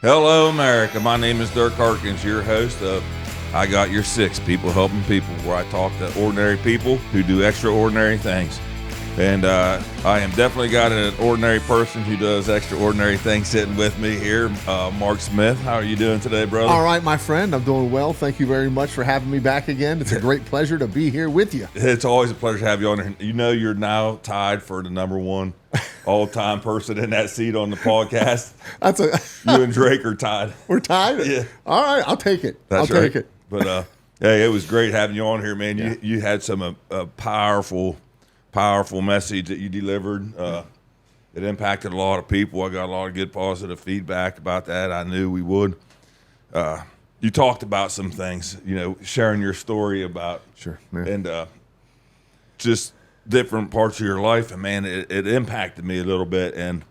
Hello, America. My name is Dirk Harkins, your host of I Got Your Six, People Helping People, where I talk to ordinary people who do extraordinary things. And I am definitely got an ordinary person who does extraordinary things sitting with me here, Mark Smith. How are you doing today, brother? All right, my friend. I'm doing well. Thank you very much for having me back again. It's a great pleasure to be here with you. It's always a pleasure to have you on here. You know you're now tied for the number one all-time person in that seat on the podcast. You and Drake are tied. We're tied? Yeah. All right, I'll take it. That's I'll right. take it. But hey, it was great having you on here, man. Yeah. You had some powerful message that you delivered. It impacted a lot of people. I got a lot of good positive feedback about that. I knew we would. You talked about some things, sharing your story about Sure. Yeah. and just different parts of your life. And man, it impacted me a little bit. And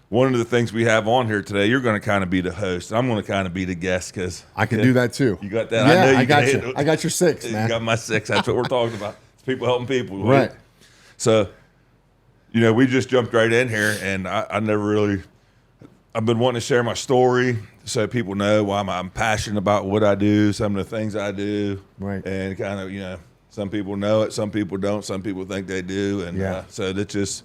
one of the things we have on here today, you're going to kind of be the host. I'm going to kind of be the guest because I can do that too. You got that? Yeah, I know you got can you. I got your six, man. You got my six. That's what we're talking about. It's people helping people. Right. So, we just jumped right in here, and I've been wanting to share my story so people know why I'm passionate about what I do, some of the things I do. Right. And kind of, some people know it, some people don't, some people think they do. And Yeah. So let's just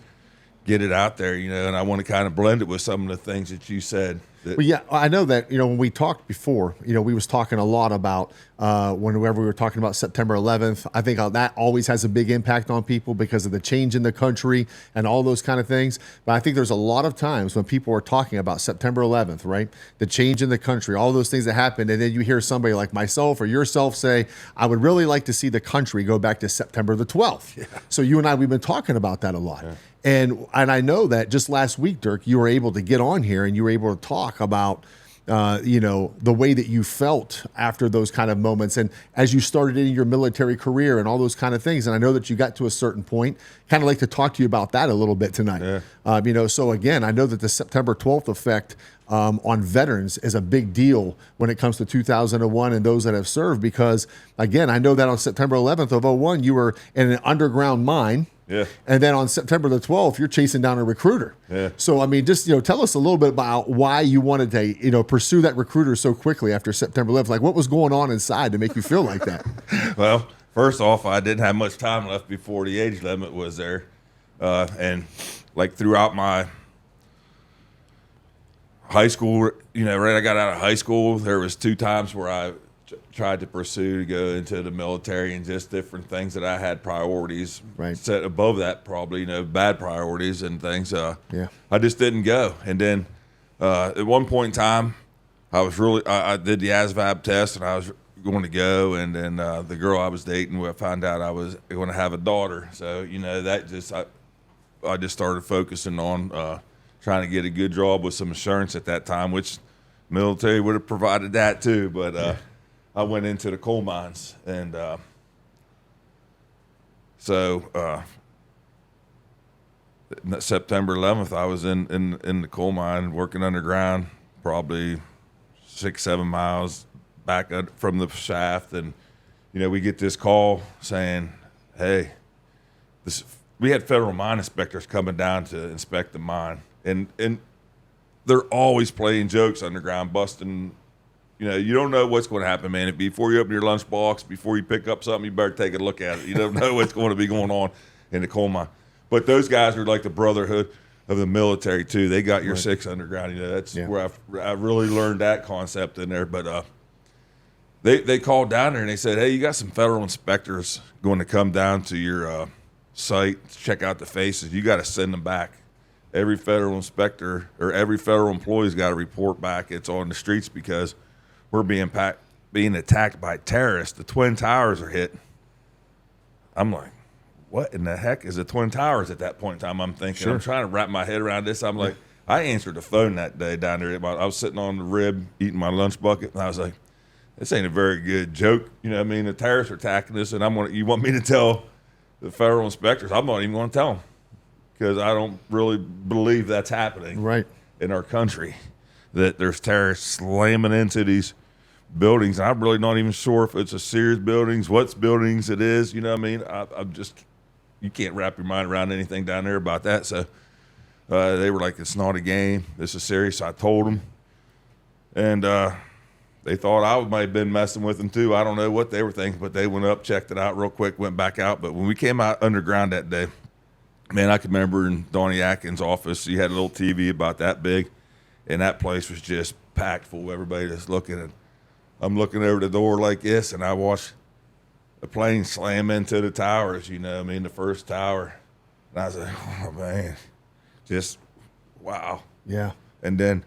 get it out there, and I want to kind of blend it with some of the things that you said. Well, yeah, I know that, when we talked before, we was talking a lot about whenever we were talking about September 11th, I think that always has a big impact on people because of the change in the country and all those kind of things. But I think there's a lot of times when people are talking about September 11th, right? The change in the country, all those things that happened. And then you hear somebody like myself or yourself say, I would really like to see the country go back to September the 12th. Yeah. So you and I, we've been talking about that a lot. Yeah. And I know that just last week, Dirk, you were able to get on here and you were able to talk about, the way that you felt after those kind of moments. And as you started in your military career and all those kind of things. And I know that you got to a certain point, kind of like to talk to you about that a little bit tonight. Yeah. So again, I know that the September 12th effect on veterans is a big deal when it comes to 2001 and those that have served, because again, I know that on September 11th of 01, you were in an underground mine. Yeah. And then on September the 12th, you're chasing down a recruiter. Yeah. So, just, tell us a little bit about why you wanted to, pursue that recruiter so quickly after September 11th. Like, what was going on inside to make you feel like that? Well, first off, I didn't have much time left before the age limit was there. And like throughout my high school, right, I got out of high school, there was 2 times where I tried to pursue to go into the military, and just different things that I had priorities set above that, probably, bad priorities and things. I just didn't go. And then at one point in time, I did the ASVAB test and I was going to go. And then the girl I was dating, I found out I was going to have a daughter. So, I just started focusing on trying to get a good job with some insurance at that time, which military would have provided that too. But I went into the coal mines, and so September 11th, I was in the coal mine working underground, probably 6-7 miles back from the shaft, and we get this call saying, "Hey, we had federal mine inspectors coming down to inspect the mine, and they're always playing jokes underground, busting." You don't know what's going to happen, man. Before you open your lunchbox, before you pick up something, you better take a look at it. You don't know what's going to be going on in the coal mine. But those guys are like the brotherhood of the military, too. They got your six underground. That's where I really learned that concept in there. But they called down there and they said, "Hey, you got some federal inspectors going to come down to your site to check out the faces. You got to send them back. Every federal inspector or every federal employee's got to report back. It's on the streets because we're being attacked by terrorists. The Twin Towers are hit." I'm like, what in the heck is the Twin Towers at that point in time? I'm thinking, I'm trying to wrap my head around this. I'm like, I answered the phone that day down there. I was sitting on the rib eating my lunch bucket, and I was like, this ain't a very good joke. The terrorists are attacking us, and you want me to tell the federal inspectors? I'm not even going to tell them because I don't really believe that's happening in our country. That there's terrorists slamming into these buildings. I'm really not even sure if it's a Sears buildings, what buildings it is. I'm just, you can't wrap your mind around anything down there about that. So they were like, it's not a game. This is serious. So I told them. And they thought I might have been messing with them too. I don't know what they were thinking, but they went up, checked it out real quick, went back out. But when we came out underground that day, man, I can remember in Donnie Atkins' office, he had a little TV about that big, and that place was just packed full of everybody just looking. And I'm looking over the door like this, and I watched the plane slam into the towers, the first tower. And I was like, oh, man, just wow. Yeah. And then,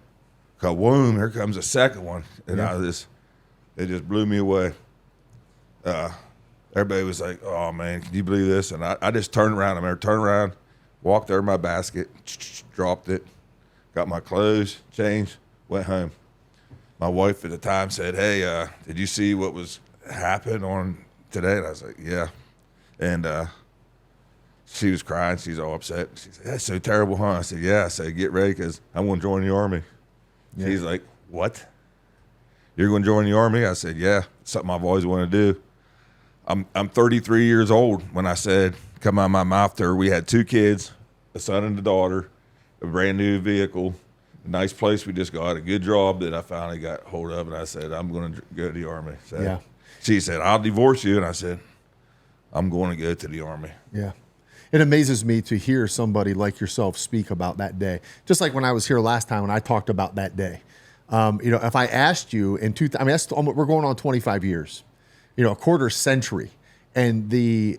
kaboom, here comes a second one. And it just blew me away. Everybody was like, oh, man, can you believe this? And I just turned around, walked over my basket, dropped it, got my clothes, changed, went home. My wife at the time said, hey, did you see what was happened on today? And I was like, yeah. And she was crying. She's all upset. She said, that's so terrible, huh? I said, yeah. I said, get ready because I'm going to join the Army. Yeah. She's like, what? You're going to join the Army? I said, yeah. It's something I've always wanted to do. I'm 33 years old when I said, come out of my mouth to her. We had 2 kids, a son and a daughter, a brand new vehicle, a nice place we just got, a good job that I finally got hold of. And I said, I'm going to go to the Army. So yeah. She said, I'll divorce you. And I said, I'm going to go to the Army. Yeah. It amazes me to hear somebody like yourself speak about that day. Just like when I was here last time when I talked about that day. If I asked you we're going on 25 years, a quarter century, and the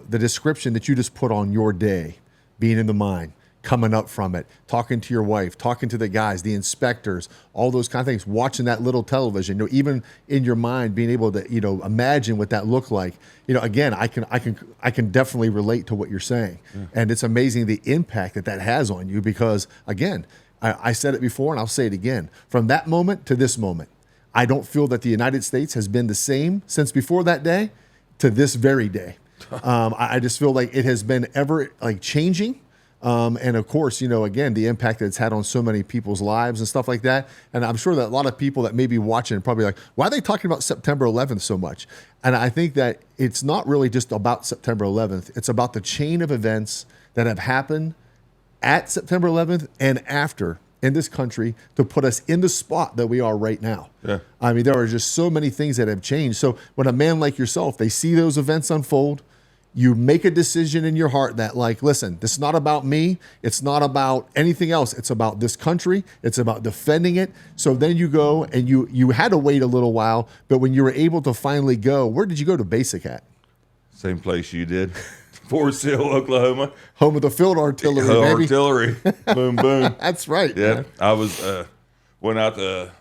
description that you just put on your day, being in the mine, coming up from it, talking to your wife, talking to the guys, the inspectors, all those kind of things, watching that little television, even in your mind, being able to, imagine what that looked like. Again, I can definitely relate to what you're saying. Yeah. And it's amazing the impact that has on you because, again, I said it before and I'll say it again. From that moment to this moment, I don't feel that the United States has been the same since before that day to this very day. I just feel like it has been ever changing. And of course, again, the impact that it's had on so many people's lives and stuff like that. And I'm sure that a lot of people that may be watching are probably like, why are they talking about September 11th so much? And I think that it's not really just about September 11th. It's about the chain of events that have happened at September 11th and after in this country to put us in the spot that we are right now. Yeah. I mean, there are just so many things that have changed. So when a man like yourself, they see those events unfold, you make a decision in your heart that listen, this is not about me. It's not about anything else. It's about this country. It's about defending it. So then you go and you had to wait a little while, but when you were able to finally go, where did you go to basic at? Same place you did. Forest Hill, Oklahoma. Home of the field artillery, baby. Artillery. Boom, boom. That's right. Yeah. Man. I was went out to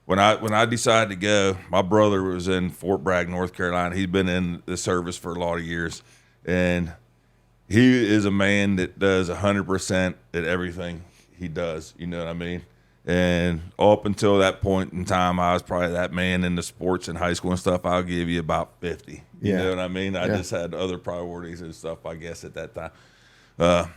when I decided to go, my brother was in Fort Bragg, North Carolina. He's been in the service for a lot of years. And he is a man that does 100% at everything he does. You know what I mean? And up until that point in time, I was probably that man in the sports in high school and stuff. I'll give you about 50. You know what I mean? I just had other priorities and stuff, I guess, at that time.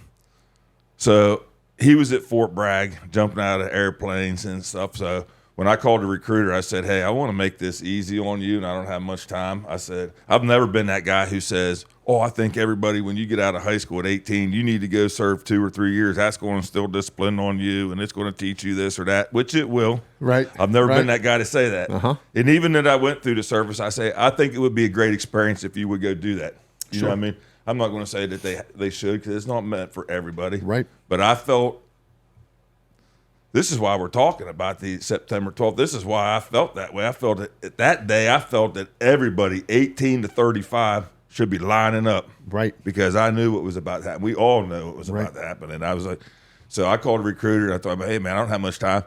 So he was at Fort Bragg, jumping out of airplanes and stuff. So when I called the recruiter, I said, hey, I want to make this easy on you, and I don't have much time. I said, I've never been that guy who says, oh, I think everybody, when you get out of high school at 18, you need to go serve 2 or 3 years. That's going to instill discipline on you, and it's going to teach you this or that, which it will. Right. I've never been that guy to say that. Uh-huh. And even that I went through the service, I say, I think it would be a great experience if you would go do that. You know what I mean? I'm not going to say that they should because it's not meant for everybody. Right. But I felt, this is why we're talking about the September 12th. This is why I felt that way. I felt that day, I felt that everybody 18 to 35 should be lining up. Right. Because I knew what was about to happen. We all know what was about to happen. And I was like, so I called a recruiter and I thought, hey, man, I don't have much time.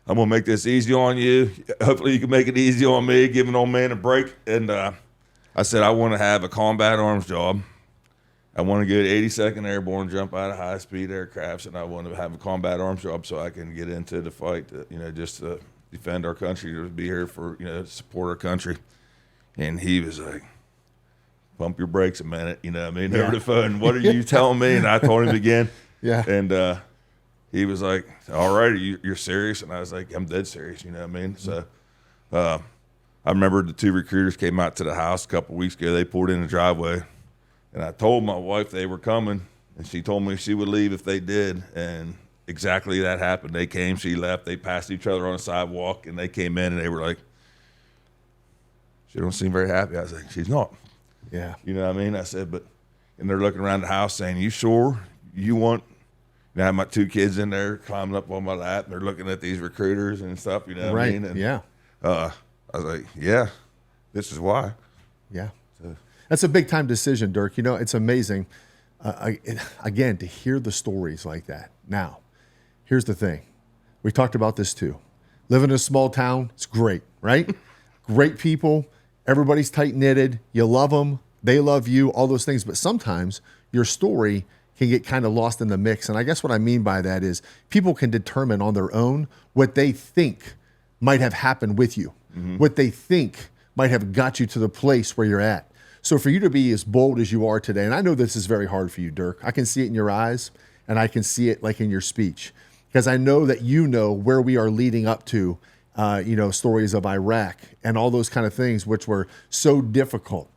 I'm going to make this easy on you. Hopefully you can make it easy on me, give an old man a break. And I said, I want to have a combat arms job. I want to get 82nd Airborne, jump out of high-speed aircrafts, and I want to have a combat arms job so I can get into the fight, just to defend our country, to be here for, support our country. And he was like, pump your brakes a minute, over the phone. What are you telling me? And I told him again. Yeah. And he was like, all right, you're serious? And I was like, I'm dead serious, you know what I mean? So I remember the 2 recruiters came out to the house a couple weeks ago. They pulled in the driveway. And I told my wife they were coming, and she told me she would leave if they did. And exactly that happened. They came, she left, they passed each other on the sidewalk, and they came in, and they were like, she don't seem very happy. I was like, she's not. Yeah. You know what I mean? I said, but, and they're looking around the house saying, you sure you want, and I have my 2 kids in there climbing up on my lap, and they're looking at these recruiters and stuff, you know what I mean? And, Yeah. I was like, yeah, this is why. Yeah. That's a big time decision, Dirk. You know, it's amazing. Again, to hear the stories like that. Now, here's the thing. We talked about this too. Living in a small town, it's great, right? Great people. Everybody's tight knitted. You love them. They love you, all those things. But sometimes your story can get kind of lost in the mix. And I guess what I mean by that is people can determine on their own what they think might have happened with you, what they think might have got you to the place where you're at. So for you to be as bold as you are today, and I know this is very hard for you, Dirk. I can see it in your eyes, and I can see it like in your speech, because I know that you know where we are leading up to, stories of Iraq and all those kind of things, which were so difficult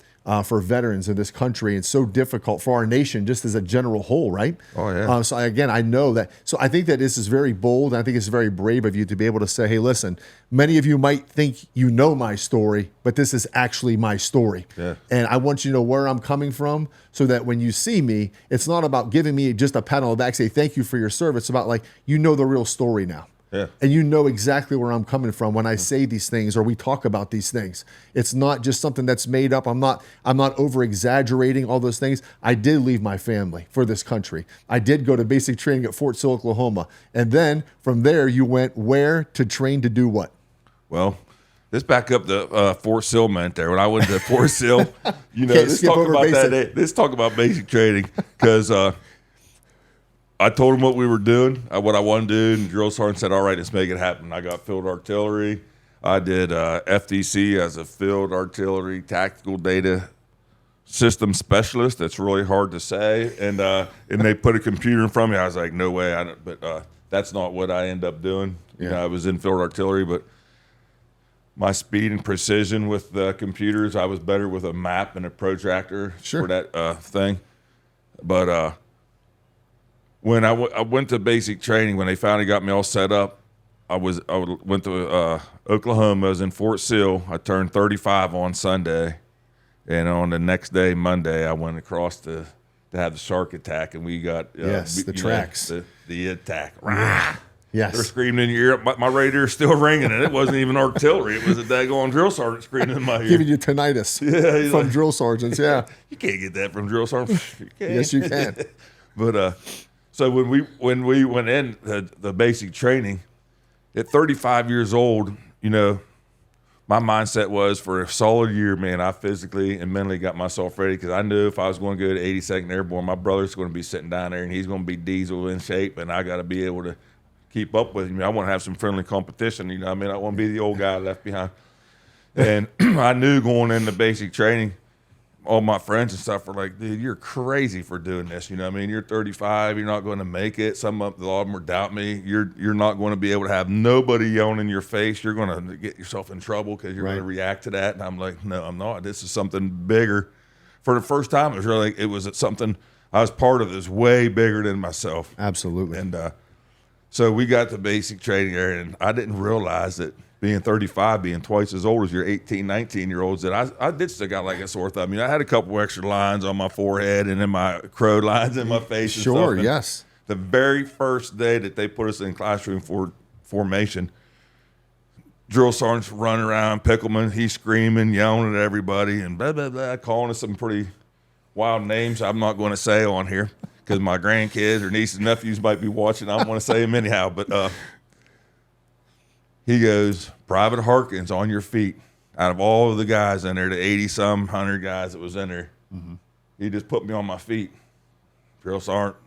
for veterans in this country and so difficult for our nation just as a general whole, right? Oh, yeah. So again, I know that. So I think that this is very bold. I think it's very brave of you to be able to say, hey, listen, many of you might think you know my story, but this is actually my story. Yeah. And I want you to know where I'm coming from so that when you see me, it's not about giving me just a pat on the back, say thank you for your service. It's about like, you know the real story now. Yeah. And you know exactly where I'm coming from when I say these things or we talk about these things. It's not just something that's made up. I'm not over exaggerating all those things. I did leave my family for this country. I did go to basic training at Fort Sill, Oklahoma. And then from there you went where to train to do what? Well, let's back up the Fort Sill meant there. When I went to Fort Sill, let's talk about basic training because I told him what we were doing, what I wanted to do, and drill sergeant said, all right, let's make it happen. I got field artillery. I did FDC as a field artillery tactical data system specialist. That's really hard to say. And they put a computer in front of me. I was like, no way. But that's not what I ended up doing. Yeah. I was in field artillery, but my speed and precision with the computers, I was better with a map and a protractor for that thing. But when I went to basic training, when they finally got me all set up, I went to Oklahoma. I was in Fort Sill. I turned 35 on Sunday, and on the next day, Monday, I went across to have the shark attack, and we got the tracks, the attack. Yeah. Yes, they're screaming in your ear. My radio's still ringing, and it wasn't even artillery. It was a daggone drill sergeant screaming in my ear, giving you tinnitus. From drill sergeants. Yeah, you can't get that from drill sergeants. You can. Yes, you can. But so when we went in the basic training, at 35 years old, my mindset was for a solid year, man, I physically and mentally got myself ready because I knew if I was going to go to 82nd Airborne, my brother's going to be sitting down there and he's going to be diesel in shape, and I got to be able to keep up with him. I want to have some friendly competition. I want to be the old guy left behind. And I knew going into basic training, all my friends and stuff were like, dude, you're crazy for doing this. You're 35. You're not going to make it. A lot of them were doubting me. You're not going to be able to have nobody yelling in your face. You're going to get yourself in trouble because you're going to react to that. And I'm like, no, I'm not. This is something bigger. For the first time, it was something I was part of that's way bigger than myself. Absolutely. And so we got to basic training there, and I didn't realize that being 35, being twice as old as your 18, 19-year-olds, that I did still got like a sore thumb. I had a couple extra lines on my forehead and then my crow lines in my face and stuff. And yes. The very first day that they put us in classroom for formation, drill sergeant's running around, Pickleman, he's screaming, yelling at everybody, and blah, blah, blah, calling us some pretty wild names I'm not going to say on here because my grandkids or nieces and nephews might be watching. I don't want to say them anyhow, but he goes, Private Harkins, on your feet. Out of all of the guys in there, the 80-some, 100 guys that was in there, he just put me on my feet. Drill Sergeant,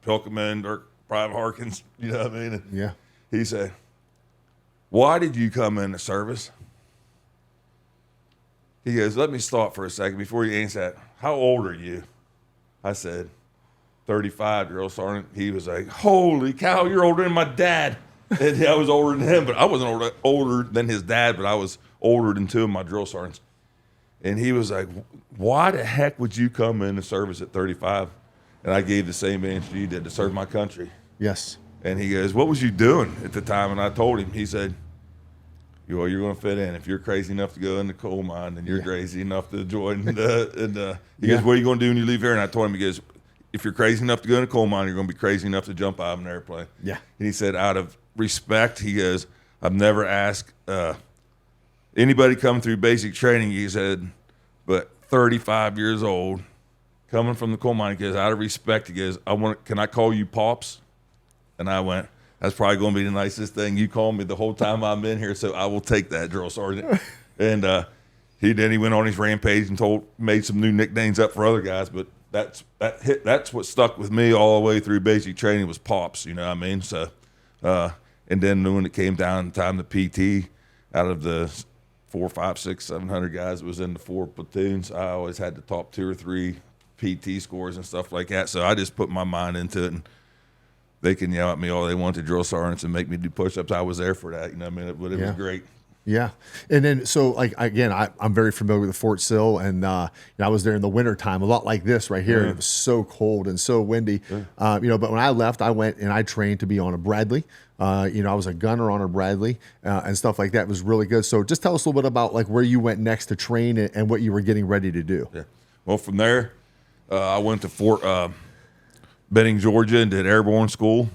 Pilkman, Dirk, Private Harkins, you know what I mean? Yeah. He said, why did you come in the service? He goes, let me stop for a second before you answer that. How old are you? I said, 35, Drill Sergeant. He was like, holy cow, you're older than my dad. And I was older than him, but I wasn't older than his dad, but I was older than two of my drill sergeants. And he was like, why the heck would you come in the service at 35? And I gave the same answer you did, to serve my country. Yes. And he goes, "What was you doing at the time?" And I told him. He said, "Well, you're going to fit in. If you're crazy enough to go in the coal mine, then you're crazy enough to join." He goes, "What are you going to do when you leave here?" And I told him, he goes, "If you're crazy enough to go in a coal mine, you're going to be crazy enough to jump out of an airplane." Yeah. And he said, out of respect, he goes, "I've never asked anybody coming through basic training," he said, "but 35 years old, coming from the coal mine," he goes, "out of respect," he goes, "Can I call you Pops?" And I went, "That's probably going to be the nicest thing you call me the whole time I'm in here, so I will take that, drill sergeant." And he went on his rampage and made some new nicknames up for other guys, but that's what stuck with me all the way through basic training was Pops, you know what I mean? So, and then when it came down time to PT, out of the 400, 500, 600, 700 guys that was in the 4 platoons, I always had the top 2 or 3 PT scores and stuff like that. So I just put my mind into it, and they can yell at me all they want to, drill sergeants, and make me do push-ups. I was there for that, you know what I mean? But it was great. Yeah. And then, so like, again, I'm very familiar with the Fort Sill, and I was there in the winter time, a lot like this right here. And it was so cold and so windy, but when I left, I went and I trained to be on a Bradley. I was a gunner on a Bradley and stuff like that. It was really good. So just tell us a little bit about like where you went next to train and what you were getting ready to do. Yeah. Well, from there, I went to Fort Benning, Georgia, and did airborne school.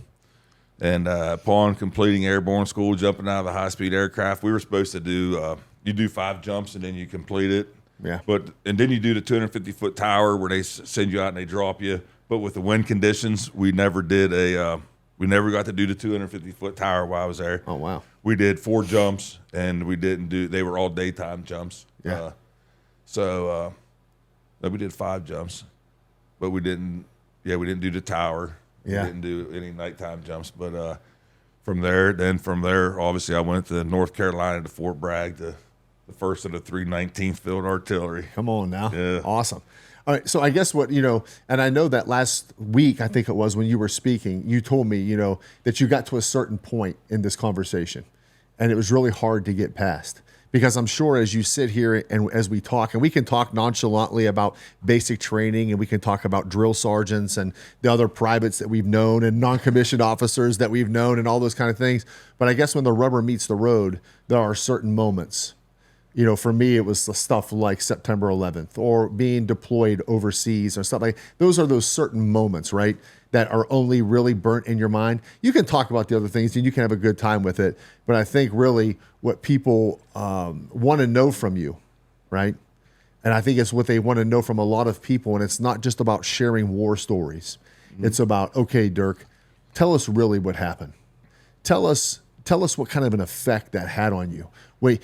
And upon completing airborne school, jumping out of the high-speed aircraft, we were supposed to do you do 5 jumps and then you complete it. Yeah. And then you do the 250-foot tower where they send you out and they drop you. But with the wind conditions, we never got to do the 250-foot tower while I was there. Oh wow. We did 4 jumps, and they were all daytime jumps. Yeah. We did 5 jumps, but we didn't do the tower. Yeah. We didn't do any nighttime jumps. But from there, obviously I went to North Carolina to Fort Bragg, the first of the 319th Field Artillery. Come on now. Yeah. Awesome. All right. So I guess and I know that last week, I think it was when you were speaking, you told me, that you got to a certain point in this conversation and it was really hard to get past. Because I'm sure as you sit here and as we talk, and we can talk nonchalantly about basic training, and we can talk about drill sergeants and the other privates that we've known and non-commissioned officers that we've known and all those kind of things. But I guess when the rubber meets the road, there are certain moments. For me, it was the stuff like September 11th or being deployed overseas or stuff like those are those certain moments, right, that are only really burnt in your mind. You can talk about the other things and you can have a good time with it. But I think really what people want to know from you, right? And I think it's what they want to know from a lot of people. And it's not just about sharing war stories. Mm-hmm. It's about, okay, Dirk, tell us really what happened. Tell us what kind of an effect that had on you. We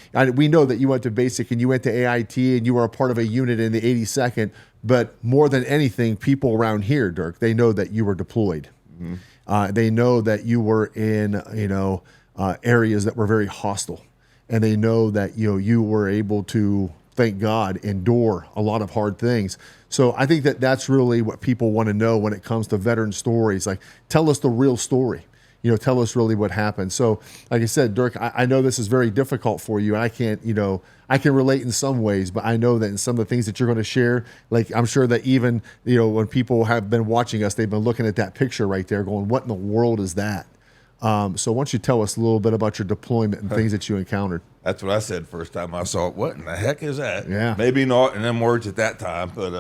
know that you went to basic and you went to AIT and you were a part of a unit in the 82nd, but more than anything, people around here, Dirk, they know that you were deployed. Mm-hmm. They know that you were in, areas that were very hostile, and they know that, you were able to, thank God, endure a lot of hard things. So I think that that's really what people want to know when it comes to veteran stories. Like, tell us the real story. Tell us really what happened. So, like I said, Dirk, I know this is very difficult for you, and I can't, I can relate in some ways, but I know that in some of the things that you're going to share, like I'm sure that even, when people have been watching us, they've been looking at that picture right there going, what in the world is that? So why don't you tell us a little bit about your deployment and things that you encountered? That's what I said first time I saw it. What in the heck is that? Yeah. Maybe not in them words at that time, but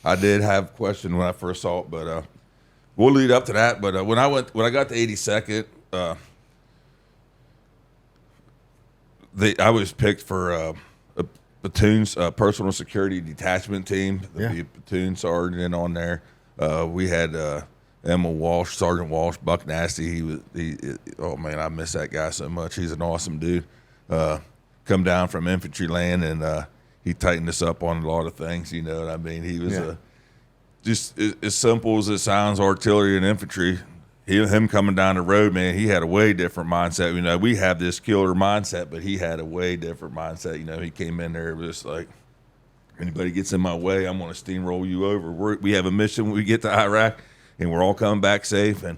I did have a question when I first saw it, but we'll lead up to that. But when I got to 82nd, I was picked for a platoon's personal security detachment team. The platoon sergeant on there. We had Emma Walsh, Sergeant Walsh, Buck Nasty. Oh man, I miss that guy so much. He's an awesome dude. Come down from infantry land, and he tightened us up on a lot of things. You know what I mean? He was just as simple as it sounds, artillery and infantry. Him coming down the road, man, he had a way different mindset. We have this killer mindset, but he had a way different mindset. He came in there just like, anybody gets in my way, I'm going to steamroll you over. We have a mission when we get to Iraq, and we're all coming back safe. And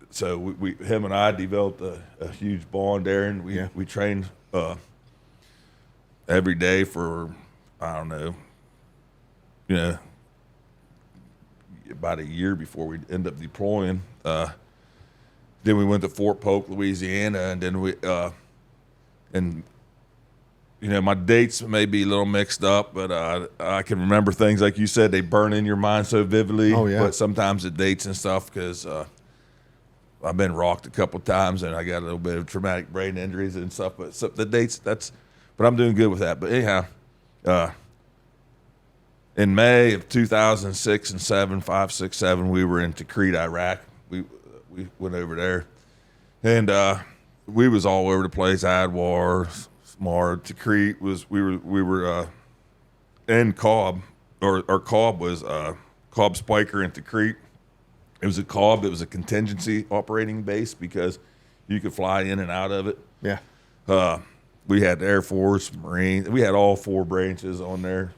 so him and I developed a huge bond there, and we trained every day for, I don't know, about a year before we end up deploying. Then we went to Fort Polk, Louisiana, and then and my dates may be a little mixed up, but I can remember things like you said. They burn in your mind so vividly. Oh, yeah. But sometimes the dates and stuff, because I've been rocked a couple times and I got a little bit of traumatic brain injuries and stuff. But the dates, but I'm doing good with that. But anyhow, in May of 2006 and 7, 5, 6, 7, we were in Tikrit, Iraq. We went over there, and we was all over the place. Adwar, Smart, Tikrit we were in Cobb, or Cobb was Cobb Spiker in Tikrit. It was a Cobb. It was a contingency operating base because you could fly in and out of it. Yeah. We had the Air Force, Marines. We had all 4 branches on there.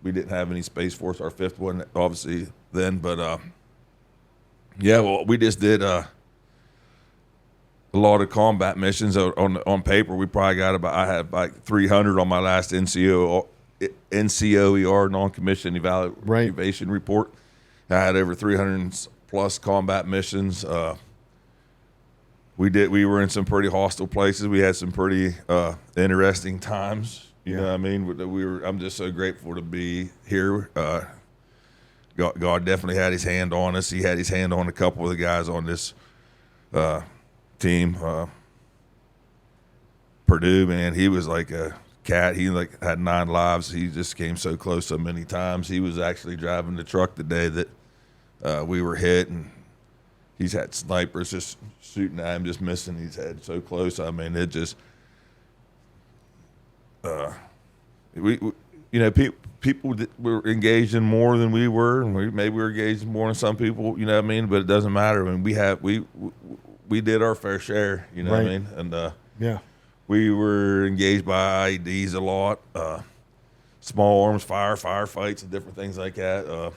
We didn't have any Space Force. Our 5th one, obviously, then. But, we just did a lot of combat missions on paper. We probably got I had like 300 on my last NCOER, non-commissioned evaluation report. I had over 300 plus combat missions. We were in some pretty hostile places. We had some pretty interesting times. You know what I mean? I'm just so grateful to be here. God definitely had his hand on us. He had his hand on a couple of the guys on this team. Purdue, man, he was like a cat. He had 9 lives. He just came so close so many times. He was actually driving the truck the day that we were hit, and he's had snipers just shooting at him, just missing his head so close. I mean, it just people that were engaged in more than we were, and maybe we were engaged in more than some people. You know what I mean? But it doesn't matter. I mean, we did our fair share. You know what I mean? And we were engaged by IEDs a lot, small arms firefights, and different things like that.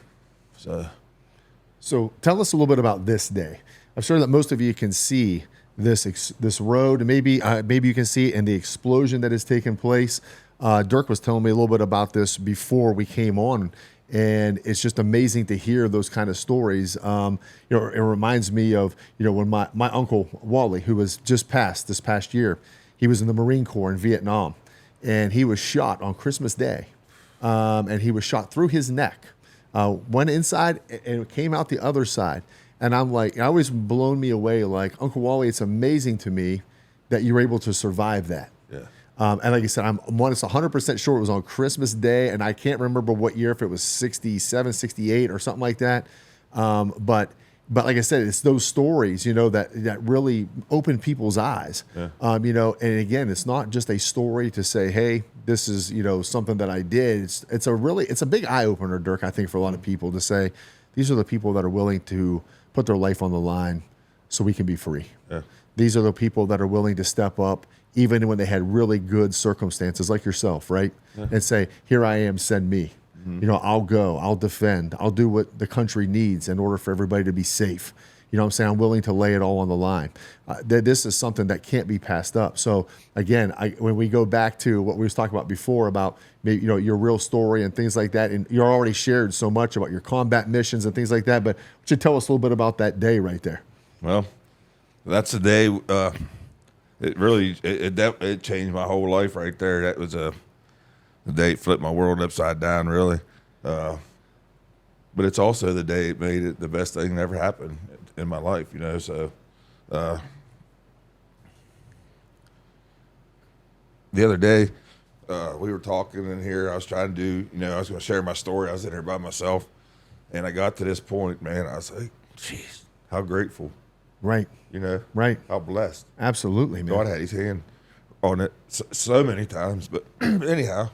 So tell us a little bit about this day. I'm sure that most of you can see this road, and maybe you can see it in the explosion that has taken place. Dirk was telling me a little bit about this before we came on, and it's just amazing to hear those kind of stories. It reminds me of when my uncle Wally, who was just passed this past year, he was in the Marine Corps in Vietnam, and he was shot on Christmas Day, and he was shot through his neck. Went inside and came out the other side. And I'm like, it always blown me away. Like, Uncle Wally, it's amazing to me that you were able to survive that. Yeah. And like I said, I'm 100% sure it was on Christmas Day, and I can't remember what year, if it was 67, 68 or something like that. But like I said, it's those stories, that really open people's eyes. Yeah. And again, it's not just a story to say, hey, this is, something that I did. It's a big eye opener, Dirk, I think, for a lot of people to say, these are the people that are willing to put their life on the line so we can be free. Yeah. These are the people that are willing to step up even when they had really good circumstances, like yourself, right? Yeah. And say, here I am, send me. Mm-hmm. I'll go, I'll defend, I'll do what the country needs in order for everybody to be safe. You know what I'm saying? I'm willing to lay it all on the line. This is something that can't be passed up. So again, when we go back to what we was talking about before about maybe, your real story and things like that, and you already shared so much about your combat missions and things like that, but would you tell us a little bit about that day right there? Well, that's the day. It really it changed my whole life right there. That was the day it flipped my world upside down, really. But it's also the day it made it the best thing that ever happened in my life, So the other day, we were talking in here. I was trying to do, I was going to share my story. I was in here by myself, and I got to this point, man. I was like, "Jeez, how grateful!" Right. Right. How blessed. Absolutely, man. God had His hand on it so many times, but anyhow.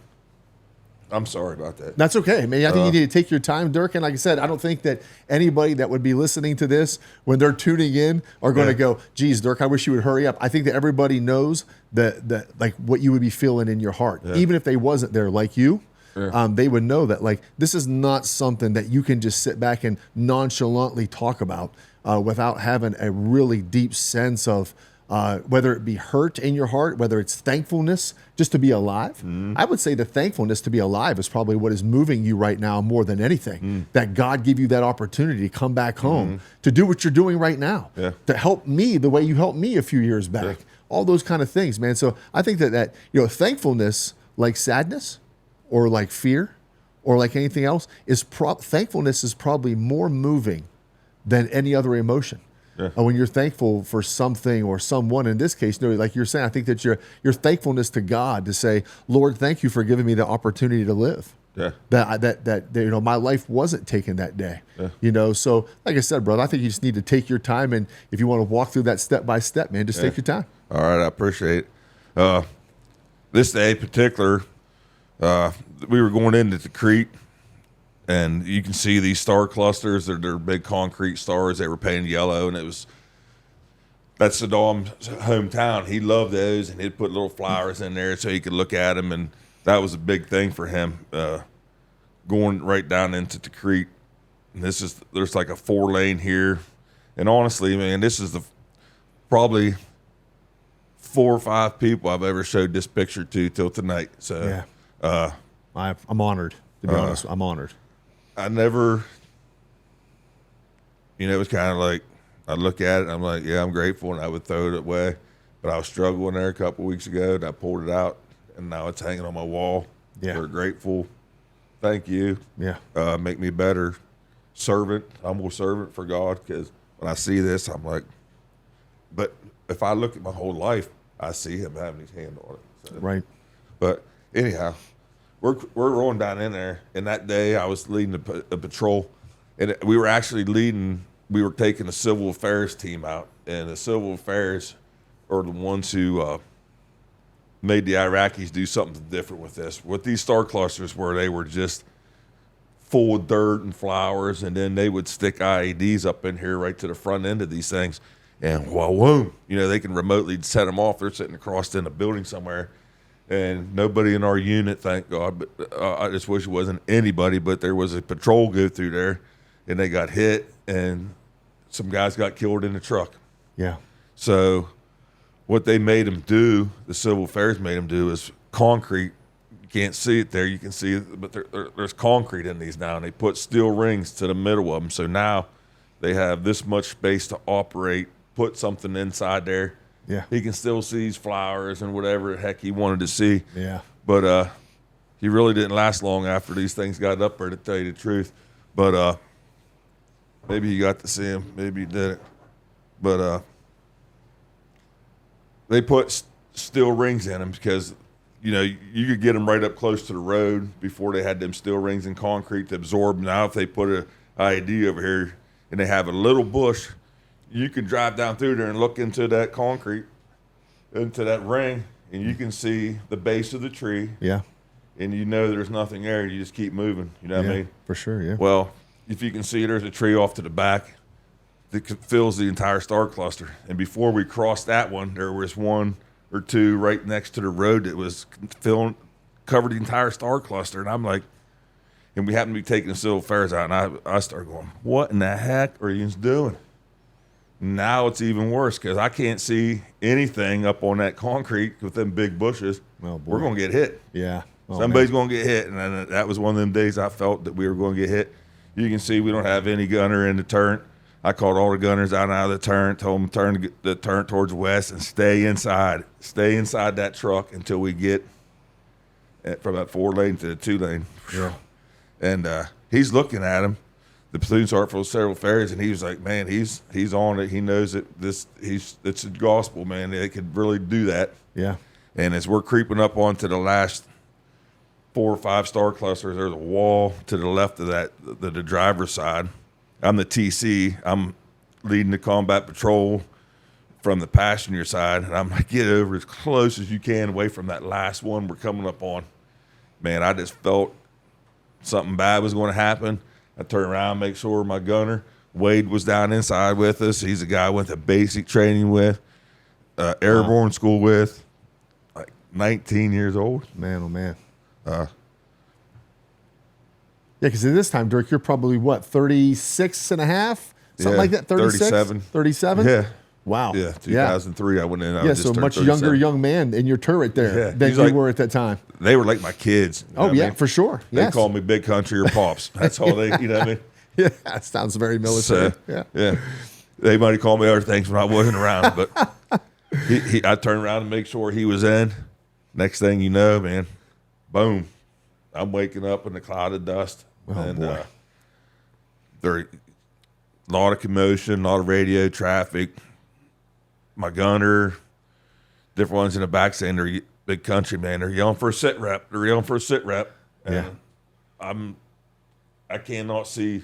I'm sorry about that. That's okay, man. I think you need to take your time, Dirk. And like I said, I don't think that anybody that would be listening to this when they're tuning in are going to go, geez, Dirk, I wish you would hurry up. I think that everybody knows that like what you would be feeling in your heart. Yeah. Even if they wasn't there like you, they would know that like this is not something that you can just sit back and nonchalantly talk about without having a really deep sense of whether it be hurt in your heart, whether it's thankfulness just to be alive. I would say the thankfulness to be alive is probably what is moving you right now more than anything. That God gave you that opportunity to come back home, to do what you're doing right now, to help me the way you helped me a few years back. All those kind of things, man. So I think that thankfulness, like sadness or like fear or like anything else, thankfulness is probably more moving than any other emotion. When you're thankful for something or someone, in this case, like you're saying, I think that your thankfulness to God to say, Lord, thank you for giving me the opportunity to live. That my life wasn't taken that day. So like I said, brother, I think you just need to take your time, and if you want to walk through that step by step, man, just take your time. All right, I appreciate it. This day in particular, we were going into the creek, and you can see these star clusters. They're big concrete stars. They were painted yellow, and that's Saddam's hometown. He loved those, and he'd put little flowers in there so he could look at them, and that was a big thing for him, going right down into the creek. And there's like a 4-lane here, and honestly, man, this is probably 4 or 5 people I've ever showed this picture to till tonight. So I'm honored, to be honest. I'm honored. I never, it was kind of like, I'd look at it and I'm like, yeah, I'm grateful, and I would throw it away. But I was struggling there a couple of weeks ago, and I pulled it out, and now it's hanging on my wall. We're grateful. Thank you. Make me a better servant, humble servant for God, because when I see this, I'm like, but if I look at my whole life, I see him having his hand on it. So. Right. But anyhow, we're rolling down in there, and that day I was leading a patrol, and we were taking the civil affairs team out, and the civil affairs are the ones who made the Iraqis do something different with this. What these star clusters were, they were just full of dirt and flowers, and then they would stick IEDs up in here right to the front end of these things, and whoa, they can remotely set them off. They're sitting across in a building somewhere. And nobody in our unit, thank God, but I just wish it wasn't anybody, but there was a patrol go through there, and they got hit, and some guys got killed in the truck. So what they made them do, the civil affairs made them do, is concrete. You can't see it there. You can see it, but there's concrete in these now, and they put steel rings to the middle of them. So now they have this much space to operate, put something inside there. He can still see these flowers and whatever the heck he wanted to see. But he really didn't last long after these things got up there, to tell you the truth. But maybe you got to see him. Maybe you didn't. But they put steel rings in them because, you could get them right up close to the road before they had them steel rings in concrete to absorb. Now if they put an IED over here and they have a little bush, you can drive down through there and look into that concrete, into that ring, and you can see the base of the tree. And there's nothing there. You just keep moving. You know what I mean? For sure, Well, if you can see, there's a tree off to the back that fills the entire star cluster. And before we crossed that one, there was 1 or 2 right next to the road that was covered the entire star cluster. And I'm like, and we happened to be taking the civil affairs out, and I started going, what in the heck are you doing? Now it's even worse because I can't see anything up on that concrete with them big bushes. Well, we're going to get hit. Somebody's going to get hit. And that was one of them days I felt that we were going to get hit. You can see we don't have any gunner in the turret. I called all the gunners out of the turret, told them turn the turret towards the west and stay inside. Stay inside that truck until we get from that 4-lane to the 2-lane. And he's looking at him. The platoon sergeant for several affairs, and he was like, "Man, he's on it. He knows it. It's the gospel, man. They could really do that." And as we're creeping up onto the last 4 or 5 star clusters, there's a wall to the left of that, the driver's side. I'm the TC. I'm leading the combat patrol from the passenger side, and I'm like, get over as close as you can away from that last one we're coming up on. Man, I just felt something bad was going to happen. I turned around, make sure my gunner, Wade, was down inside with us. He's a guy I went to basic training with, airborne school with, like 19 years old. Man, oh, man. Because at this time, Dirk, you're probably, 36 and a half? Something like that? 37. 37? Wow. Yeah, 2003. I went in. I Yeah, just so turned much 37. younger young man in your turret there Yeah, than he's you like- were at that time. They were like my kids. You know Oh, what I yeah, mean? for sure. They Yes. call me Big Country or Pops. That's all they, you know what I mean? Yeah, that sounds very military. So, yeah. They might have called me other things when I wasn't around, but I turned around to make sure he was in. Next thing you know, man, boom, I'm waking up in a cloud of dust. Oh, boy. There a lot of commotion, a lot of radio traffic. My gunner, different ones in the back saying they're Big Country, man. They're yelling for a sit rep. They're yelling for a sit rep. Yeah. And I cannot see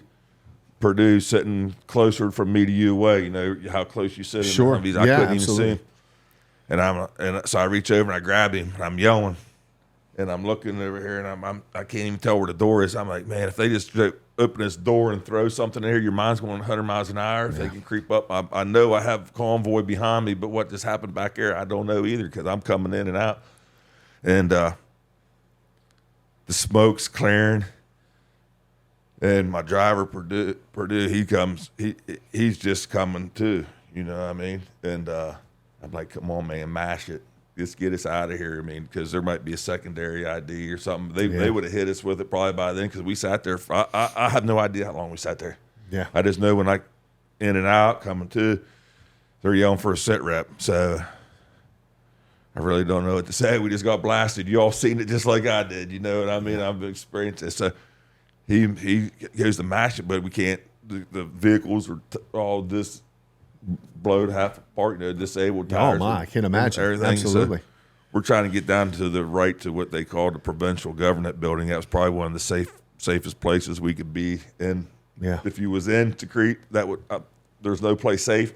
Purdue sitting closer from me to you away. You know how close you sit. In Sure. the Humvees. I Yeah, couldn't absolutely. even see him. And so I reach over and I grab him and I'm yelling, and I'm looking over here and I can't even tell where the door is. I'm like, man, if they just open this door and throw something in here, your mind's going 100 miles an hour. If they can creep up, I know I have convoy behind me, but what just happened back there, I don't know either because I'm coming in and out. And the smoke's clearing. And my driver, Purdue, he comes. He's just coming too. You know what I mean? And I'm like, come on, man, mash it. Just get us out of here. I mean, because there might be a secondary ID or something. They would have hit us with it probably by then because we sat there. I have no idea how long we sat there. Yeah. I just know when I in and out coming to, they're yelling for a sit rep. So I really don't know what to say. We just got blasted. You all seen it just like I did. You know what I mean? I've experienced it. So. He goes to mash it, but we can't. The vehicles are all this blowed half apart, you know, disabled tires. Oh, my. I can't imagine. Everything. Absolutely. So we're trying to get down to the right to what they call the provincial government building. That was probably one of the safest places we could be in. Yeah. If you was in to Crete, that would there's no place safe.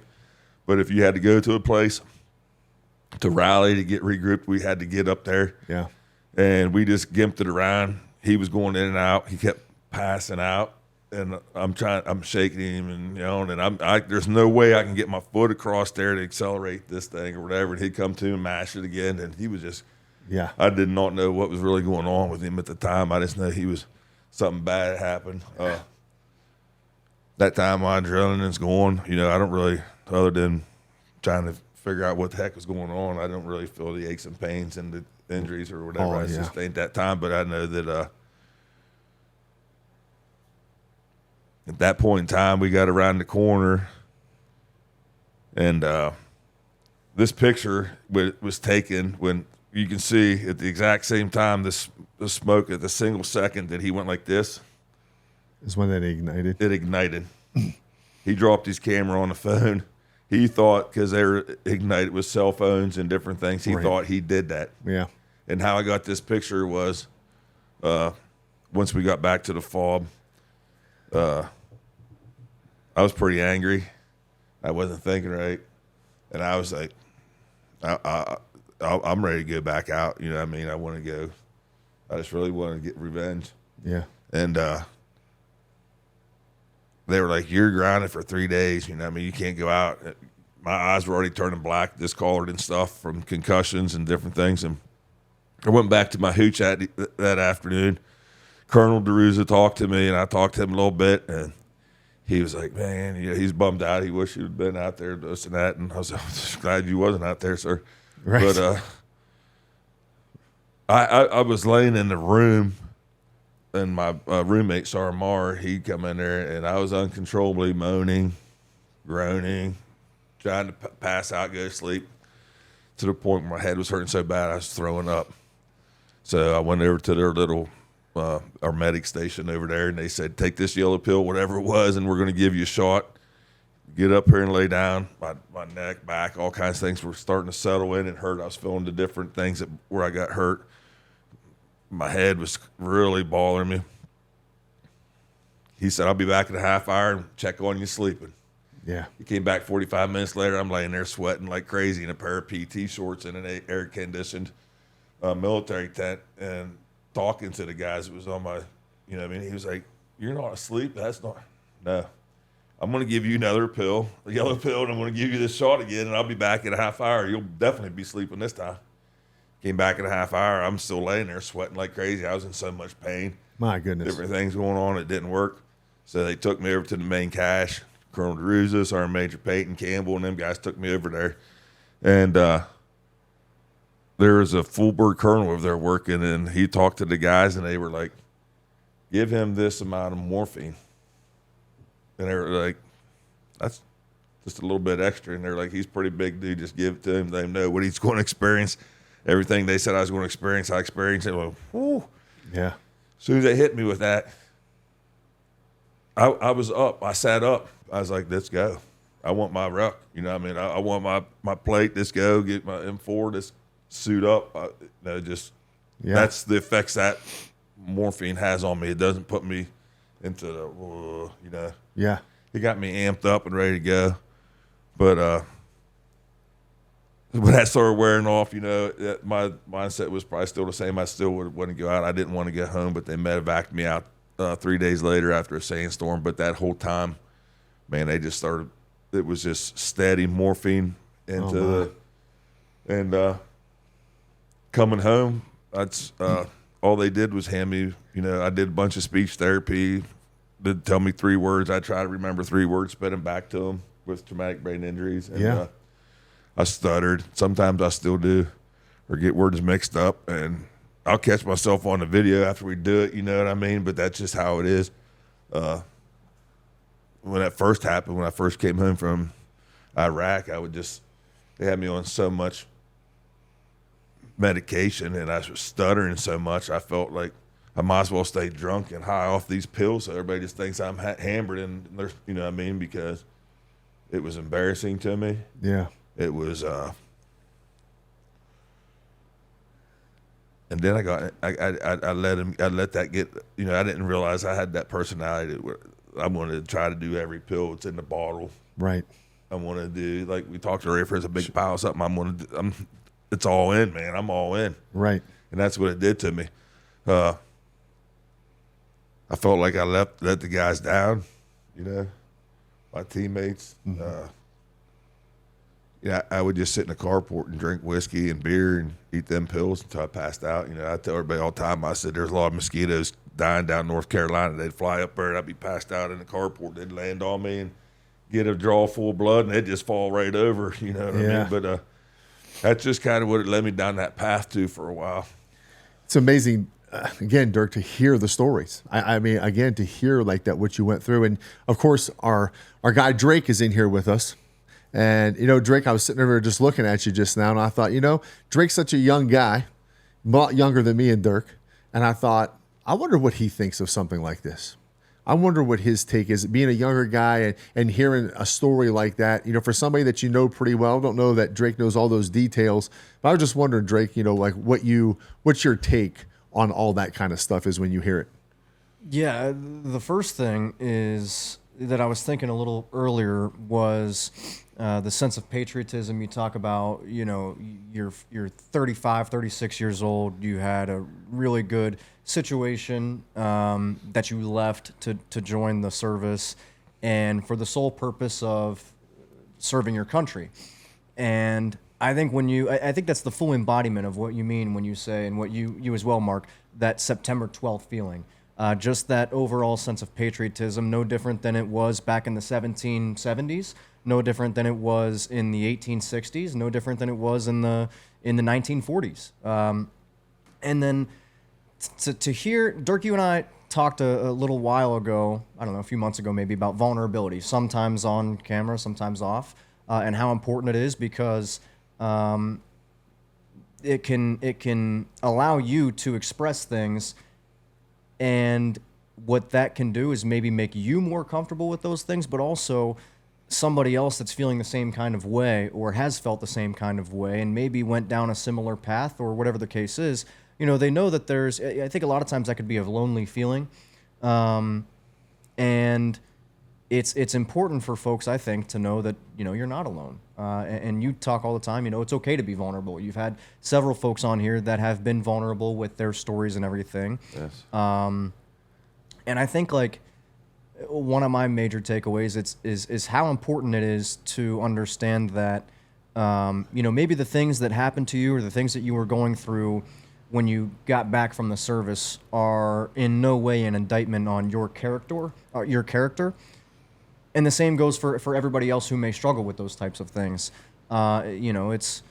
But if you had to go to a place to rally to get regrouped, we had to get up there. Yeah. And we just gimped it around. He was going in and out. He kept passing out, and I'm shaking him and yelling, and there's no way I can get my foot across there to accelerate this thing or whatever. And he'd come to and mash it again, and he was just, I did not know what was really going on with him at the time. I just know something bad happened. That time my adrenaline's going, you know, I don't really, other than trying to figure out what the heck was going on, I don't really feel the aches and pains and the injuries or whatever I sustained that time. But I know that at that point in time, we got around the corner, and this picture was taken when you can see at the exact same time the smoke at the single second that he went like this. Is when that ignited. It ignited. He dropped his camera on the phone. He thought, because they were ignited with cell phones and different things, he thought he did that. Yeah. And how I got this picture was once we got back to the fob, I was pretty angry. I wasn't thinking right. And I was like, I'm ready to go back out. You know what I mean? I want to go. I just really want to get revenge. Yeah. And they were like, you're grounded for 3 days. You know what I mean? You can't go out. My eyes were already turning black, discolored and stuff from concussions and different things. And I went back to my hooch that afternoon. Colonel DeRuza talked to me, and I talked to him a little bit, and he was like, man, you know, he's bummed out. He wished you'd been out there, this and that. And I was just glad you wasn't out there, sir. Right. But I was laying in the room, and my roommate, Sarmar, he come in there, and I was uncontrollably moaning, groaning, trying to pass out, go to sleep, to the point where my head was hurting so bad I was throwing up. So I went over to their little our medic station over there, and they said, take this yellow pill, whatever it was, and we're going to give you a shot. Get up here and lay down. My neck, back, all kinds of things were starting to settle in and hurt. I was feeling the different things where I got hurt. My head was really bothering me. He said, I'll be back in a half hour and check on you sleeping. Yeah. He came back 45 minutes later. I'm laying there sweating like crazy in a pair of PT shorts in an air-conditioned military tent and talking to the guys that was on my, you know what I mean? He was like, you're not asleep? That's not, no. I'm going to give you another pill, a yellow pill, and I'm going to give you this shot again, and I'll be back in a half hour. You'll definitely be sleeping this time. Came back in a half hour. I'm still laying there sweating like crazy. I was in so much pain. My goodness. Different things going on. It didn't work. So they took me over to the main cache. Colonel DeRuza, Sergeant Major Peyton Campbell, and them guys took me over there. And there was a full bird colonel over there working, and he talked to the guys, and they were like, give him this amount of morphine. And they were like, that's just a little bit extra. And they're like, he's pretty big, dude. Just give it to him. They know what he's going to experience. Everything they said I was going to experience, I experienced it. Like, whoo. Yeah. As soon as they hit me with that, I was up. I sat up. I was like, let's go. I want my ruck. You know what I mean? I want my plate. Let's go. Get my M4. Let's suit up. That's the effects that morphine has on me. It doesn't put me into the, Yeah. It got me amped up and ready to go. But when that started wearing off, my mindset was probably still the same. I still would want to go out. I didn't want to get home, but they medevaced me out 3 days later after a sandstorm. But that whole time, man, they just started. It was just steady morphine into coming home. That's all they did was hand me. I did a bunch of speech therapy. They'd tell me 3 words. I try to remember 3 words, spit them back to them with traumatic brain injuries. And, I stuttered. Sometimes I still do, or get words mixed up, and I'll catch myself on the video after we do it. You know what I mean? But that's just how it is. When that first happened, when I first came home from Iraq, they had me on so much medication, and I was stuttering so much, I felt like I might as well stay drunk and high off these pills so everybody just thinks I'm hammered, and they're, you know what I mean? Because it was embarrassing to me. Yeah. It was, and then I let that get, I didn't realize I had that personality where I wanted to try to do every pill that's in the bottle. Right. I want to do, like we talked earlier, if there's a big pile of something, it's all in, man. I'm all in. Right. And that's what it did to me. I felt like I let the guys down, my teammates. Mm-hmm. I would just sit in the carport and drink whiskey and beer and eat them pills until I passed out. I tell everybody all the time, I said, there's a lot of mosquitoes dying down North Carolina. They'd fly up there and I'd be passed out in the carport. They'd land on me and get a draw full of blood and they'd just fall right over, you know what I mean? But that's just kind of what it led me down that path to for a while. It's amazing, again, Dirk, to hear the stories. I mean, again, to hear like that, what you went through. And of course, our guy Drake is in here with us. And, Drake, I was sitting over just looking at you just now, and I thought, Drake's such a young guy, a lot younger than me and Dirk. And I thought, I wonder what he thinks of something like this. I wonder what his take is, being a younger guy and hearing a story like that, for somebody that you know pretty well. I don't know that Drake knows all those details, but I was just wondering, Drake, like what's your take on all that kind of stuff is when you hear it? Yeah, the first thing is that I was thinking a little earlier was the sense of patriotism. You talk about, you're 35, 36 years old. You had a really good situation that you left to join the service, and for the sole purpose of serving your country. And I think I think that's the full embodiment of what you mean when you say, and what you as well, Mark, that September 12th feeling. Just that overall sense of patriotism, no different than it was back in the 1770s, no different than it was in the 1860s, no different than it was in the 1940s. And then to hear, Dirk, you and I talked a little while ago, I don't know, a few months ago maybe, about vulnerability, sometimes on camera, sometimes off, and how important it is because it can allow you to express things. And what that can do is maybe make you more comfortable with those things, but also somebody else that's feeling the same kind of way or has felt the same kind of way and maybe went down a similar path or whatever the case is, they know that I think a lot of times that could be a lonely feeling. And it's important for folks, I think, to know that, you're not alone. And you talk all the time, it's okay to be vulnerable. You've had several folks on here that have been vulnerable with their stories and everything. Yes. And I think, like, one of my major takeaways is how important it is to understand that, maybe the things that happened to you or the things that you were going through when you got back from the service are in no way an indictment on your character. And the same goes for everybody else who may struggle with those types of things. You know, it's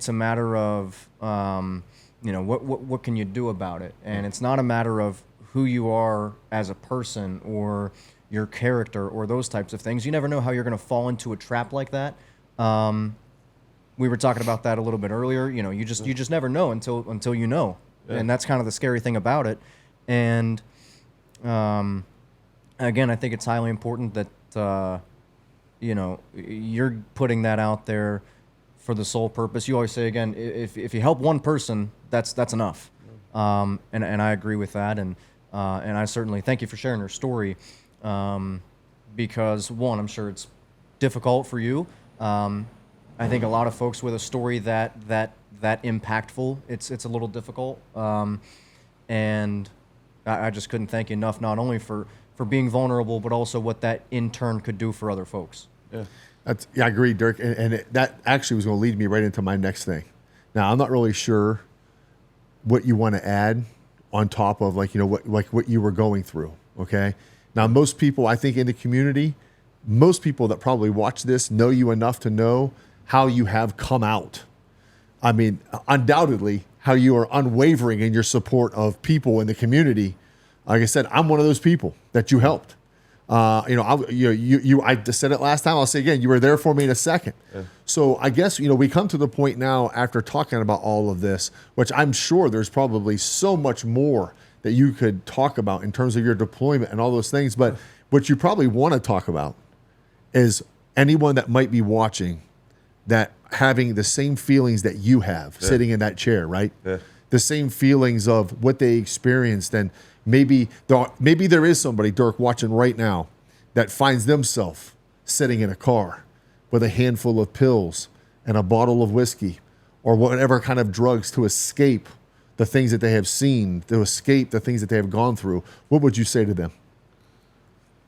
a matter of, you know, what can you do about it? And it's not a matter of who you are as a person or your character or those types of things. You never know how you're going to fall into a trap like that. We were talking about that a little bit earlier. You know, you just never know until you know. Yeah. And that's kind of the scary thing about it. And again, I think it's highly important that you know, you're putting that out there for the sole purpose. You always say, again, if you help one person, that's enough. And I agree with that. And I certainly thank you for sharing your story, because one, I'm sure it's difficult for you. I think a lot of folks with a story that impactful, it's a little difficult. And I just couldn't thank you enough, not only for being vulnerable, but also what that in turn could do for other folks. Yeah, I agree, Dirk. And that actually was going to lead me right into my next thing. Now, I'm not really sure what you want to add on top of, like, you know, what you were going through. Okay. Now, most people, I think, in the community, most people that probably watch this know you enough to know how you have come out. I mean, undoubtedly, how you are unwavering in your support of people in the community. Like I said, I'm one of those people that you helped. You know, I just said it last time. I'll say again, you were there for me in a second. Yeah. So I guess, you know, we come to the point now after talking about all of this, which I'm sure there's probably so much more that you could talk about in terms of your deployment and all those things. But what you probably want to talk about is anyone that might be watching that having the same feelings that you have sitting in that chair, right? Yeah. The same feelings of what they experienced. And maybe there is somebody, Dirk, watching right now that finds themselves sitting in a car with a handful of pills and a bottle of whiskey or whatever kind of drugs to escape the things that they have seen, to escape the things that they have gone through. What would you say to them?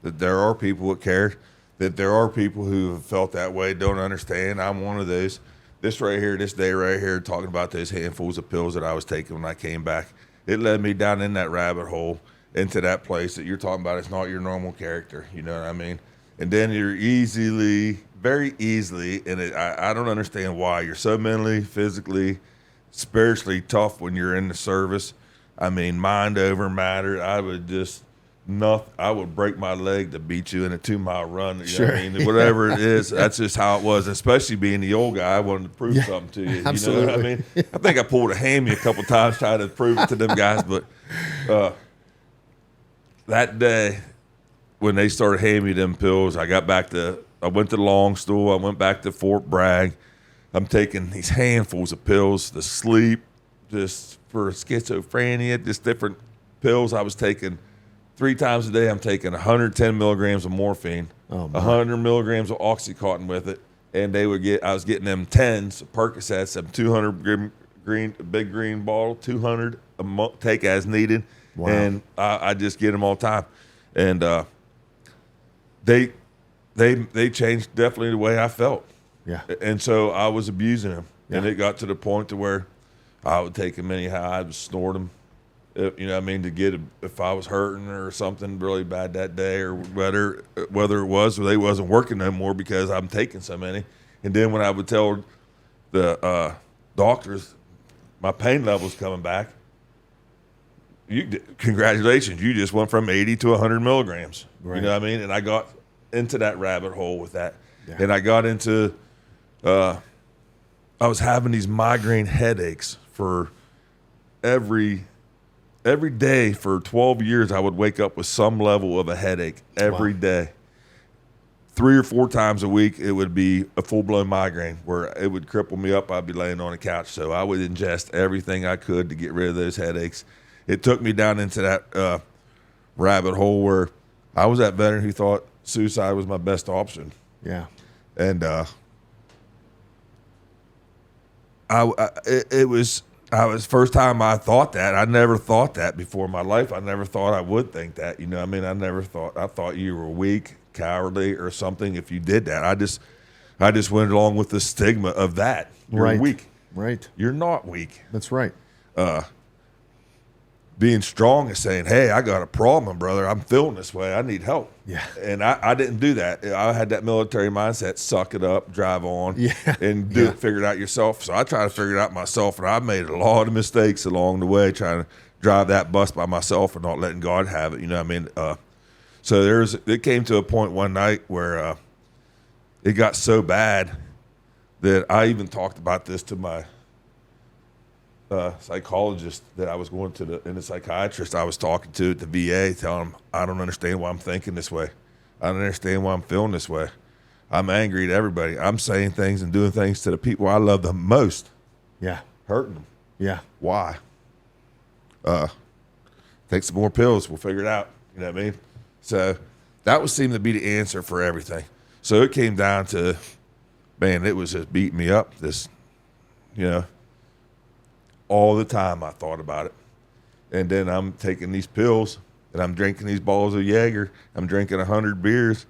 That there are people that care, that there are people who have felt that way, don't understand. I'm one of those. This right here, this day right here, talking about those handfuls of pills that I was taking when I came back, it led me down in that rabbit hole into that place that you're talking about. It's not your normal character, you know what I mean? And then you're very easily, and I don't understand why, you're so mentally, physically, spiritually tough when you're in the service. I mean, mind over matter. I would break my leg to beat you in a 2-mile run. You know what I mean? Whatever it is, that's just how it was. Especially being the old guy, I wanted to prove something to you. Absolutely. You know what I mean? I think I pulled a hammy a couple times trying to prove it to them guys. But that day, when they started handing me them pills, I went to the long stool. I went back to Fort Bragg. I'm taking these handfuls of pills to sleep, just for schizophrenia, just different pills I was taking. 3 times a day, I'm taking 110 milligrams of morphine, 100 milligrams of Oxycontin with it, and I was getting them 10s, Percocets, them 200 big green bottle, 200 a month, take as needed, and I just get them all the time, and they changed definitely the way I felt, and so I was abusing them, and it got to the point to where I would take them anyhow. I would snort them. You know what I mean, to get if I was hurting or something really bad that day, or whether it was or they wasn't working no more because I'm taking so many. And then when I would tell the doctors my pain level's coming back, congratulations, you just went from 80 to 100 milligrams. Right. You know what I mean? And I got into that rabbit hole with that. Yeah. And I got into, I was having these migraine headaches for every day for 12 years. I would wake up with some level of a headache every day. 3 or 4 times a week, it would be a full-blown migraine where it would cripple me up. I'd be laying on a couch. So I would ingest everything I could to get rid of those headaches. It took me down into that rabbit hole where I was that veteran who thought suicide was my best option. Yeah. And it was first time I thought that. I never thought that before in my life. I never thought I would think that. You know what I mean? I thought you were weak, cowardly, or something if you did that. I just went along with the stigma of that. You're weak. Right. You're not weak. That's right. being strong is saying, hey, I got a problem, brother. I'm feeling this way. I need help. Yeah. And I didn't do that. I had that military mindset, suck it up, drive on, and figure it out yourself. So I try to figure it out myself, and I made a lot of mistakes along the way trying to drive that bus by myself and not letting God have it. You know what I mean? So it came to a point one night where it got so bad that I even talked about this to my psychologist that I was going to and the psychiatrist I was talking to at the VA, telling him, I don't understand why I'm thinking this way. I don't understand why I'm feeling this way. I'm angry at everybody. I'm saying things and doing things to the people I love the most. Yeah. Hurting them. Yeah. Why? Take some more pills. We'll figure it out. You know what I mean? So that would seem to be the answer for everything. So it came down to, man, it was just beating me up. This, all the time I thought about it. And then I'm taking these pills and I'm drinking these bottles of Jaeger. I'm drinking 100 beers.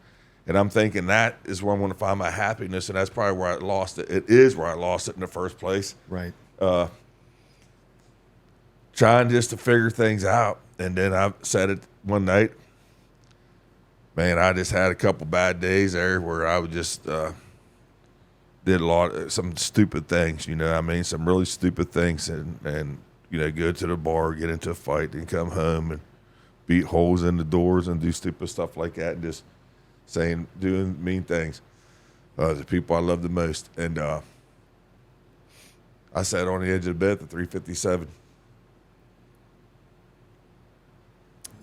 And I'm thinking that is where I'm going to find my happiness. And that's probably where I lost it. It is where I lost it in the first place. Right. Trying just to figure things out. And then I said it one night. Man, I just had a couple bad days there where I would just did some stupid things, you know what I mean? Some really stupid things and go to the bar, get into a fight, and come home and beat holes in the doors and do stupid stuff like that and just doing mean things. The people I love the most. And I sat on the edge of the bed at the 357.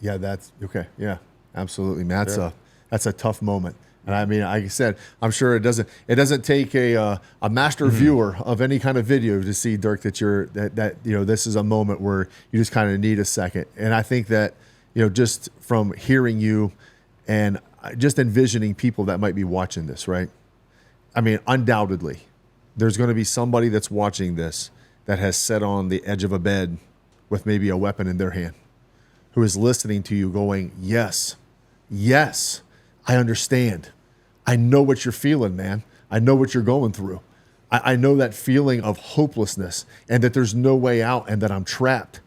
Yeah, that's okay. Yeah, absolutely, man. That's a tough moment. And I mean, like I said, I'm sure it doesn't take a master viewer of any kind of video to see, Dirk, that this is a moment where you just kind of need a second. And I think that just from hearing you and just envisioning people that might be watching this, right? I mean, undoubtedly, there's going to be somebody that's watching this that has sat on the edge of a bed with maybe a weapon in their hand, who is listening to you going, yes, I understand. I know what you're feeling, man. I know what you're going through. I know that feeling of hopelessness and that there's no way out and that I'm trapped.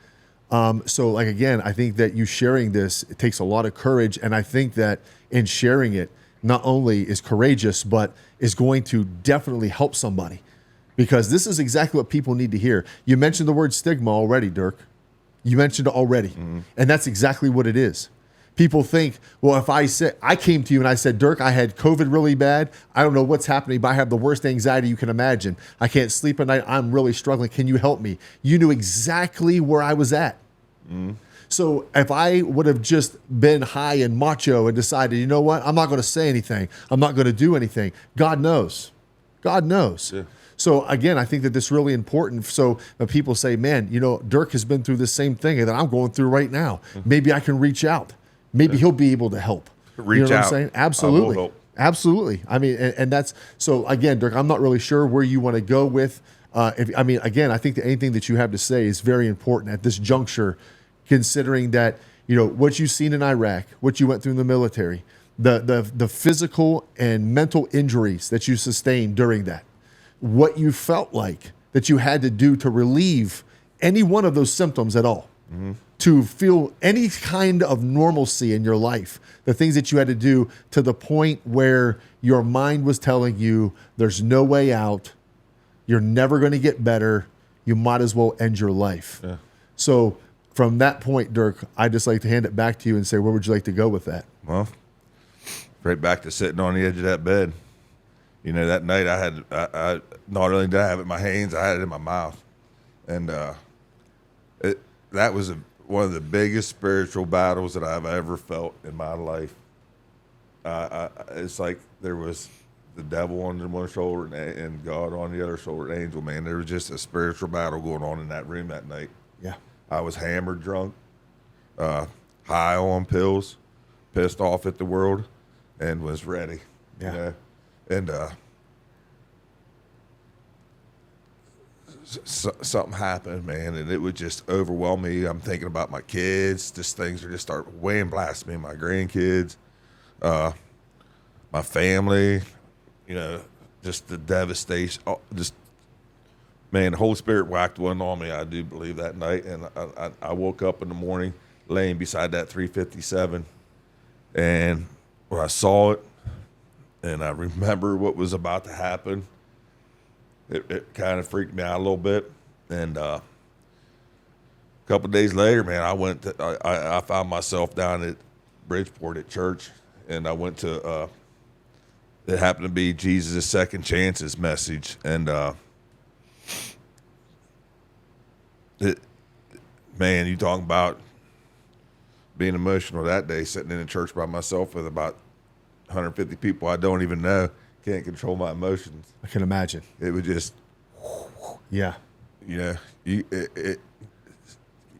So like, again, I think that you sharing this, it takes a lot of courage. And I think that in sharing it, not only is courageous, but is going to definitely help somebody, because this is exactly what people need to hear. You mentioned the word stigma already, Dirk. You mentioned it already. Mm-hmm. And that's exactly what it is. People think, well, if I came to you and I said, Dirk, I had COVID really bad. I don't know what's happening, but I have the worst anxiety you can imagine. I can't sleep at night. I'm really struggling. Can you help me? You knew exactly where I was at. Mm. So if I would have just been high and macho and decided, you know what, I'm not going to say anything. I'm not going to do anything. God knows. God knows. Yeah. So again, I think that this is really important. So when people say, man, Dirk has been through the same thing that I'm going through right now. Maybe I can reach out. Maybe he'll be able to help. Reach out. What I'm saying? Absolutely. Absolutely. I mean, and that's, so again, Dirk, I'm not really sure where you want to go with, again, I think that anything that you have to say is very important at this juncture, considering that, what you've seen in Iraq, what you went through in the military, the physical and mental injuries that you sustained during that, what you felt like that you had to do to relieve any one of those symptoms at all. Mm-hmm. To feel any kind of normalcy in your life, the things that you had to do to the point where your mind was telling you there's no way out, you're never going to get better, you might as well end your life. Yeah. So from that point, Dirk, I'd just like to hand it back to you and say, where would you like to go with that? Well, right back to sitting on the edge of that bed. That night I not only did I have it in my hands, I had it in my mouth. And that was one of the biggest spiritual battles that I've ever felt in my life. It's like there was the devil on one shoulder and God on the other shoulder, an angel, man. There was just a spiritual battle going on in that room that night. Yeah. I was hammered drunk, high on pills, pissed off at the world, and was ready. Yeah. And something happened, man, and it would just overwhelm me. I'm thinking about my kids. Just things are just start weighing blasting me. My grandkids, my family, just the devastation. man, the Holy Spirit whacked one on me, I do believe, that night. And I woke up in the morning laying beside that 357, and when I saw it and I remember what was about to happen, it kind of freaked me out a little bit. And a couple of days later, man, I found myself down at Bridgeport at church, and I went to it happened to be Jesus' Second Chances message. And man, you talking about being emotional that day, sitting in a church by myself with about 150 people I don't even know, can't control my emotions. I can imagine. It was just, Yeah. you know, you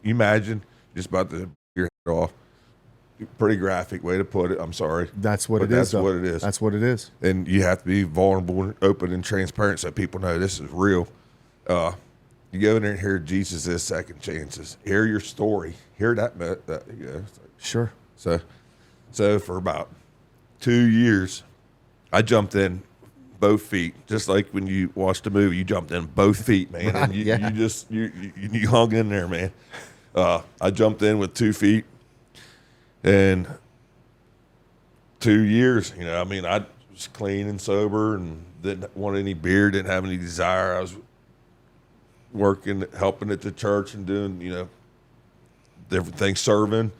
imagine just about to your head off. Pretty graphic way to put it. I'm sorry. That's what But it is. that's what it is. That's what it is. And you have to be vulnerable and open and transparent so people know this is real. You go in there and hear Jesus' second chances. Hear your story. Hear that. You know. Sure. So for about 2 years, I jumped in both feet, just like when you watched the movie. You jumped in both feet, man, Right, and you yeah. you hung in there, man. I jumped in with 2 feet, and 2 years. You know, I mean, I was clean and sober, and didn't want any beer, didn't have any desire. I was working, helping at the church, and doing, you know, different things, serving,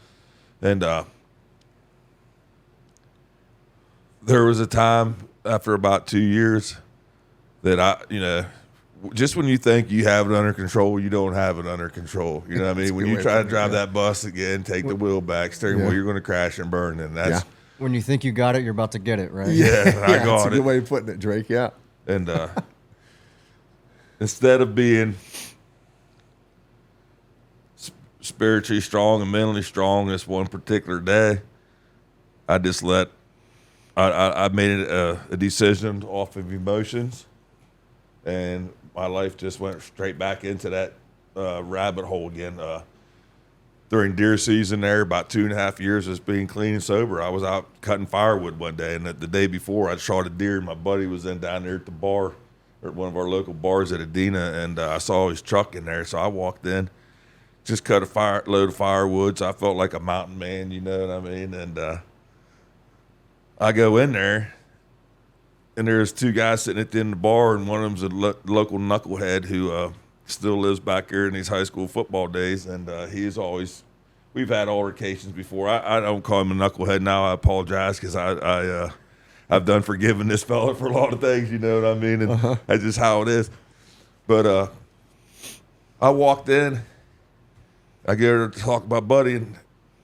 and there was a time after about 2 years that just when you think you have it under control, you don't have it under control. You know what I mean? When you try to drive that bus again, take the wheel back, steering wheel, you're going to crash and burn. And that's, When you think you got it, you're about to get it, right? I That's a got good it. way of putting it, Drake. Yeah. And instead of being spiritually strong and mentally strong this one particular day, I just I made it a decision off of emotions, and my life just went straight back into that rabbit hole again. During deer season there, about 2.5 years as being clean and sober, I was out cutting firewood one day, and the day before I shot a deer, and my buddy was down there at the bar, or at one of our local bars at Adena, and I saw his truck in there, so I walked in, just cut a load of firewood, so I felt like a mountain man, you know what I mean? And I go in there, and there's 2 guys sitting at the end of the bar, and one of them's a local knucklehead who still lives back here in his high school football days, and we've had altercations before. I don't call him a knucklehead now. I apologize, because I've done forgiving this fella for a lot of things, you know what I mean? And that's just how it is. But I walked in, I go to talk to my buddy, and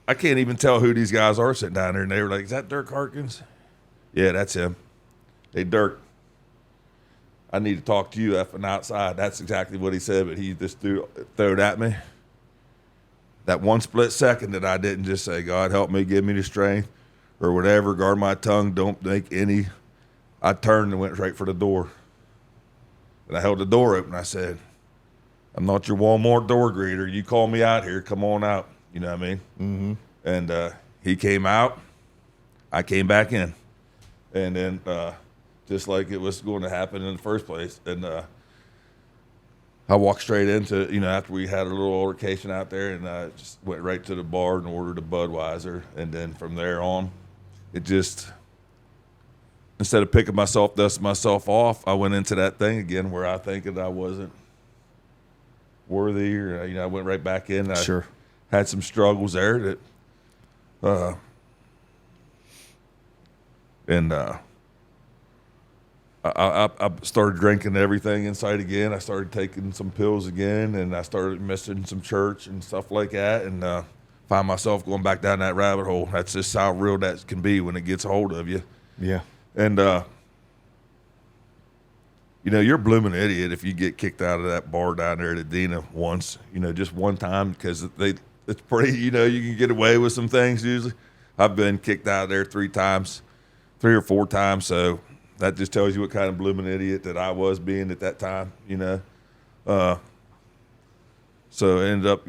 I can't even tell who these guys are sitting down there. And they were like, "Is that Dirk Harkins?" "Yeah, that's him." "Hey, Dirk, I need to talk to you effing outside." That's exactly what he said, but he just threw it at me. That one split second that I didn't just say, "God, help me, give me the strength," or whatever, guard my tongue, don't make any. I turned and went right for the door. And I held the door open. I said, "I'm not your Walmart door greeter. You call me out here, come on out." You know what I mean? Mm-hmm. And he came out. I came back in. And then just like it was going to happen in the first place. And I walked straight into, after we had a little altercation out there, and I just went right to the bar and ordered a Budweiser. And then from there on, it just, instead of picking myself, dusting myself off, I went into that thing again where I think that I wasn't worthy, or, I went right back in. I had some struggles there that, I started drinking everything inside again. I started taking some pills again, and I started missing some church and stuff like that, and find myself going back down that rabbit hole. That's just how real that can be when it gets a hold of you. Yeah. And, you're a blooming idiot if you get kicked out of that bar down there at Adena once, just one time, because it's pretty, you can get away with some things usually. I've been kicked out of there 3 or 4 times, so that just tells you what kind of blooming idiot that I was being at that time, So it ended up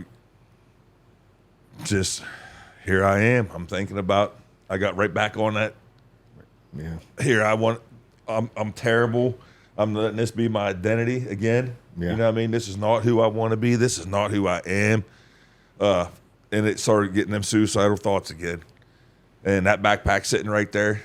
just, here I am. I'm thinking about, I got right back on that. Yeah. I'm terrible. I'm letting this be my identity again. Yeah. You know what I mean? This is not who I want to be. This is not who I am. And it started getting them suicidal thoughts again. And that backpack sitting right there,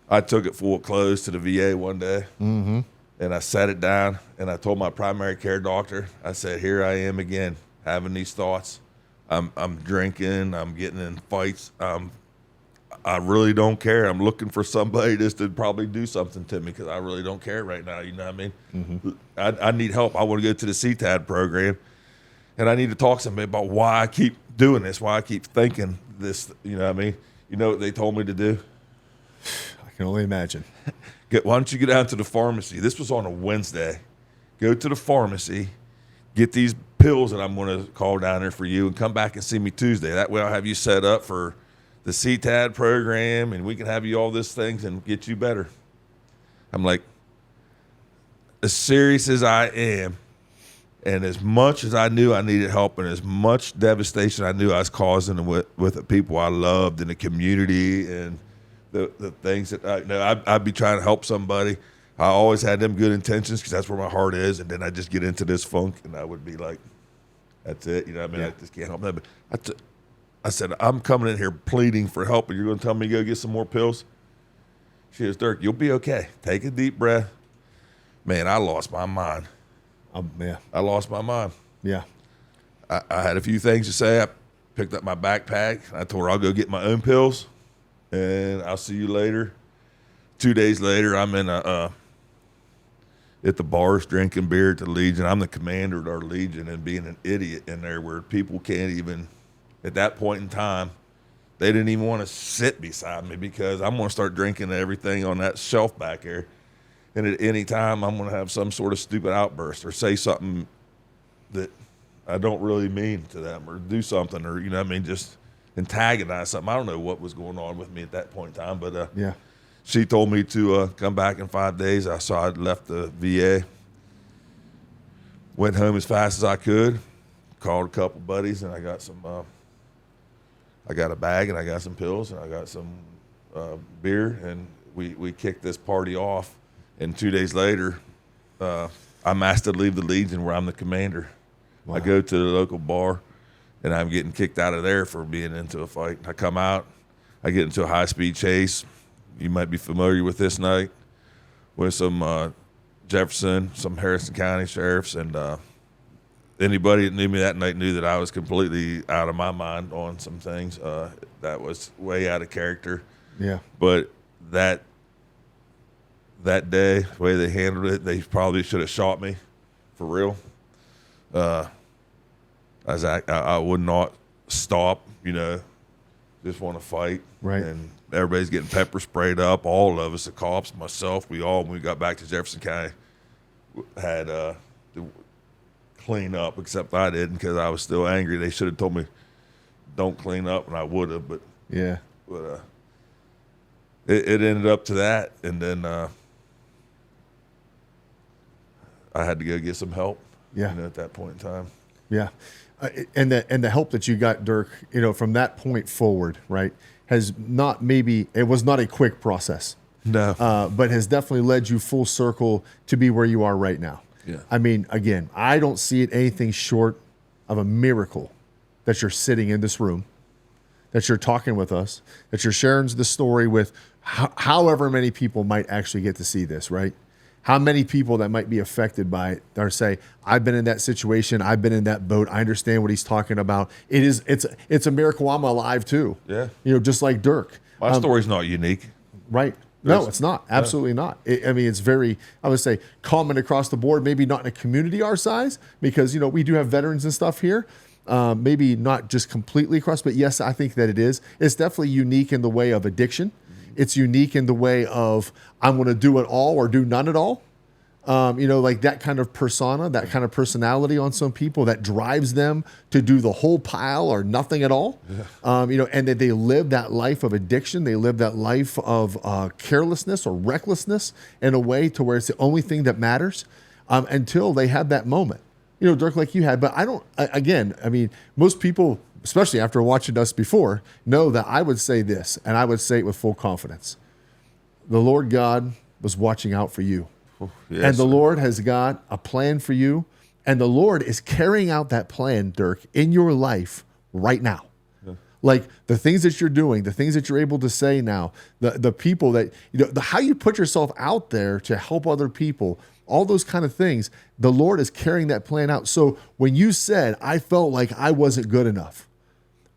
I took it full of clothes to the VA one day. Mm-hmm. And I sat it down, and I told my primary care doctor, I said, here I am again, having these thoughts. I'm drinking. I'm getting in fights. I really don't care. I'm looking for somebody just to probably do something to me because I really don't care right now. You know what I mean? Mm-hmm. I need help. I want to go to the CTAD program, and I need to talk to somebody about why I keep doing this, why I keep thinking this. You know what I mean? You know what they told me to do? I can only imagine. Why don't you get down to the pharmacy? This was on a Wednesday. Go to the pharmacy, get these pills that I'm going to call down there for you, and come back and see me Tuesday. That way I'll have you set up for the CTAD program, and we can have you all these things and get you better. I'm like, as serious as I am, and as much as I knew I needed help, and as much devastation I knew I was causing with the people I loved in the community and the things that I'd be trying to help somebody. I always had them good intentions because that's where my heart is, and then I just get into this funk, and I would be like, that's it. You know what I mean? Yeah. I just can't help that. But I said, I'm coming in here pleading for help, and you're going to tell me to go get some more pills? She goes, Dirk, you'll be okay. Take a deep breath. Man, I lost my mind. Yeah. I lost my mind. Yeah. I had a few things to say. I picked up my backpack. I told her I'll go get my own pills, and I'll see you later. 2 days later, I'm in at the bars drinking beer at the Legion. I'm the commander of our Legion, and being an idiot in there where people can't even, at that point in time, they didn't even want to sit beside me because I'm going to start drinking everything on that shelf back there. And at any time, I'm going to have some sort of stupid outburst or say something that I don't really mean to them, or do something, or, you know what I mean, just antagonize something. I don't know what was going on with me at that point in time, but Yeah. she told me to come back in 5 days. I saw I'd left the VA. Went home as fast as I could. Called a couple buddies, and I got some. I got a bag, and I got some pills, and I got some beer, and we kicked this party off. And 2 days later, I'm asked to leave the Legion, where I'm the commander. Wow. I go to the local bar, and I'm getting kicked out of there for being into a fight. I come out. I get into a high-speed chase. You might be familiar with this night, with some Jefferson, some Harrison County sheriffs, and anybody that knew me that night knew that I was completely out of my mind on some things. That was way out of character. Yeah. But that day, the way they handled it, they probably should have shot me, for real. I would not stop, just want to fight. Right. And everybody's getting pepper sprayed up. All of us, the cops, myself, when we got back to Jefferson County, had to clean up, except I didn't because I was still angry. They should have told me, don't clean up, and I would have. But Yeah. It ended up to that, and then I had to go get some help. Yeah. At that point in time. Yeah. And the help that you got, Dirk, from that point forward, right, has not, maybe it was not a quick process. No. But has definitely led you full circle to be where you are right now. Yeah. I mean, again, I don't see it anything short of a miracle that you're sitting in this room, that you're talking with us, that you're sharing the story with however many people might actually get to see this, right? How many people that might be affected by it or say, I've been in that situation, I've been in that boat, I understand what he's talking about. It's a miracle I'm alive too. Yeah. Just like Dirk. My story's not unique. Right. No, it's not. Absolutely not. It's very, I would say, common across the board, maybe not in a community our size, because, we do have veterans and stuff here. Maybe not just completely across, but yes, I think that it is. It's definitely unique in the way of addiction. It's unique in the way of, I'm going to do it all or do none at all. Like that kind of persona, that kind of personality on some people that drives them to do the whole pile or nothing at all. Yeah. And that they live that life of addiction. They live that life of carelessness or recklessness in a way to where it's the only thing that matters until they have that moment. Dirk, like you had. But most people, especially after watching us before, know that I would say this, and I would say it with full confidence. The Lord God was watching out for you Yes, and the sir. Lord has got a plan for you. And the Lord is carrying out that plan, Dirk, in your life right now. Like the things that you're doing, the things that you're able to say now, the people that, how you put yourself out there to help other people, all those kind of things, the Lord is carrying that plan out. So when you said, I felt like I wasn't good enough,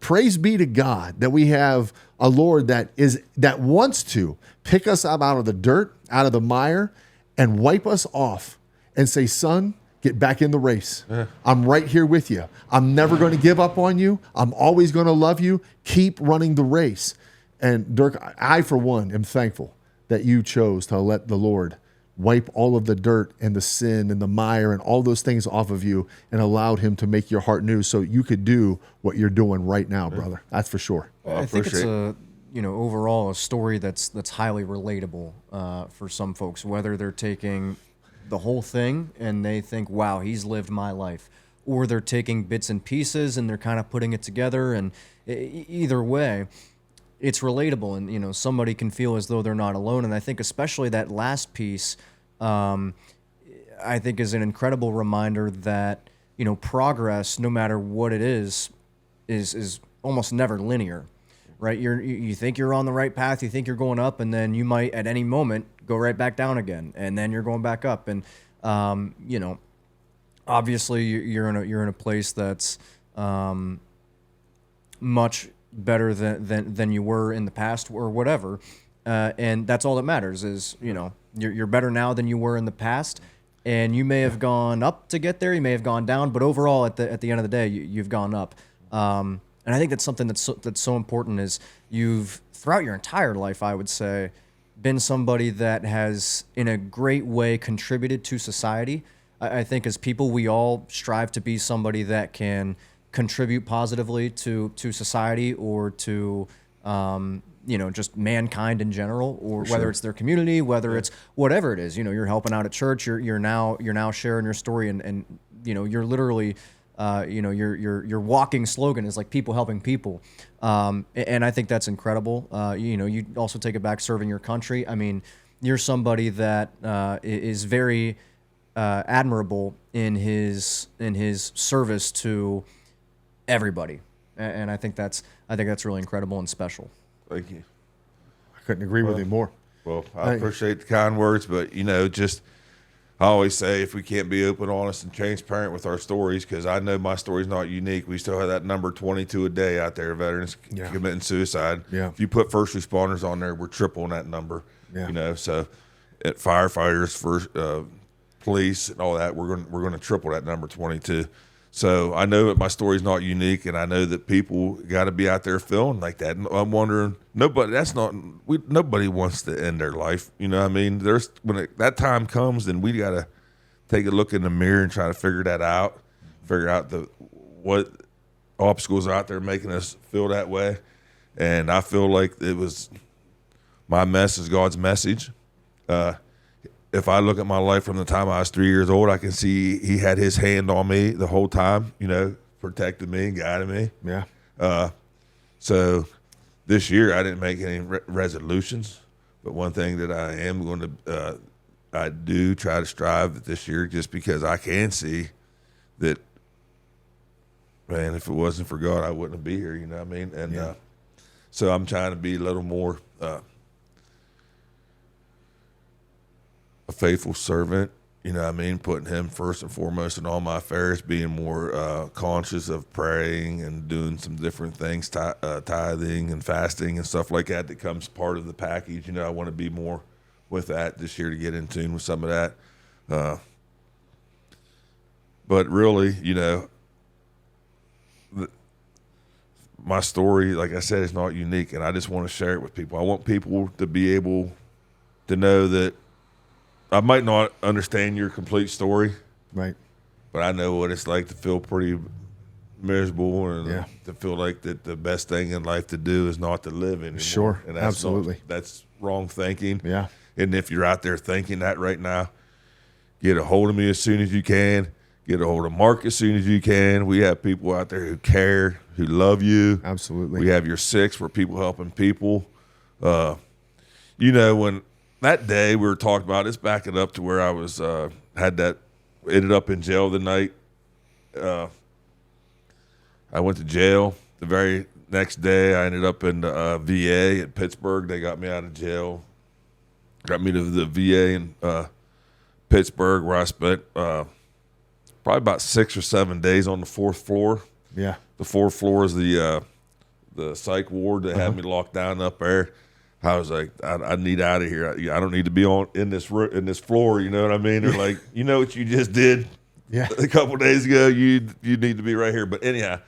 praise be to God that we have a Lord that wants to pick us up out of the dirt, out of the mire, and wipe us off and say, son, get back in the race. I'm right here with you. I'm never going to give up on you. I'm always going to love you. Keep running the race. And Dirk, I for one am thankful that you chose to let the Lord wipe all of the dirt and the sin and the mire and all those things off of you and allowed him to make your heart new so you could do what you're doing right now, brother. That's for sure. I think it's overall a story that's highly relatable for some folks, whether they're taking the whole thing and they think, wow, he's lived my life, or they're taking bits and pieces and they're kind of putting it together. And either way, it's relatable, and somebody can feel as though they're not alone. And I think especially that last piece, I think is an incredible reminder that progress, no matter what it is almost never linear, right? You think you're on the right path, you think you're going up, and then you might at any moment go right back down again, and then you're going back up. And obviously you're in a place that's much better than you were in the past or whatever, and that's all that matters is you're better now than you were in the past, and you may have gone up to get there, you may have gone down, but overall at the end of the day you've gone up. And I think that's something that's so important is you've throughout your entire life, I would say, been somebody that has in a great way contributed to society. I think as people, we all strive to be somebody that can contribute positively to society or to just mankind in general, or whether it's their community, whether it's whatever it is. You're helping out at church. You're now sharing your story, and you're literally your walking slogan is like people helping people, and I think that's incredible. You also take it back serving your country. I mean, you're somebody that is very admirable in his service to everybody, and I think that's really incredible and special. Thank you. I couldn't agree with you more. Well, I appreciate the kind words, but I always say if we can't be open, honest, and transparent with our stories, because I know my story's not unique. We still have that number 22 a day out there, veterans committing suicide. Yeah. If you put first responders on there, we're tripling that number. Yeah. So at firefighters, first police, and all that, we're going to triple that number 22. So I know that my story's not unique, and I know that people got to be out there feeling like that. And I'm wondering, nobody wants to end their life. When that time comes, then we got to take a look in the mirror and try to figure that out, figure out what obstacles are out there making us feel that way. And I feel like it was my mess is God's message. If I look at my life from the time I was 3 years old, I can see he had his hand on me the whole time, protected me, guided me. Yeah. So this year I didn't make any resolutions, but one thing that I am going to, I do try to strive this year, just because I can see that, man, if it wasn't for God, I wouldn't be here, And so I'm trying to be a little more a faithful servant, putting him first and foremost in all my affairs, being more conscious of praying and doing some different things, tithing and fasting and stuff like that comes part of the package. I want to be more with that this year to get in tune with some of that. But really, my story, like I said, is not unique, and I just want to share it with people. I want people to be able to know that I might not understand your complete story, Right. but I know what it's like to feel pretty miserable and to feel like that the best thing in life to do is not to live anymore. Sure, and absolutely. That's wrong thinking. Yeah. And if you're out there thinking that right now, get a hold of me as soon as you can. Get a hold of Mark as soon as you can. We have people out there who care, who love you. Absolutely. We have your six. We're people helping people. When that day we were talking about, it's backing up to where I was ended up in jail the night. I went to jail the very next day. I ended up in the VA at Pittsburgh. They got me out of jail, got me to the VA in Pittsburgh, where I spent probably about 6 or 7 days on the 4th floor. Yeah. The 4th floor is the psych ward. They had me locked down up there. I was like, I need out of here. I don't need to be in this floor. You know what I mean? They're like, you know what you just did a couple of days ago? You need to be right here. But anyhow,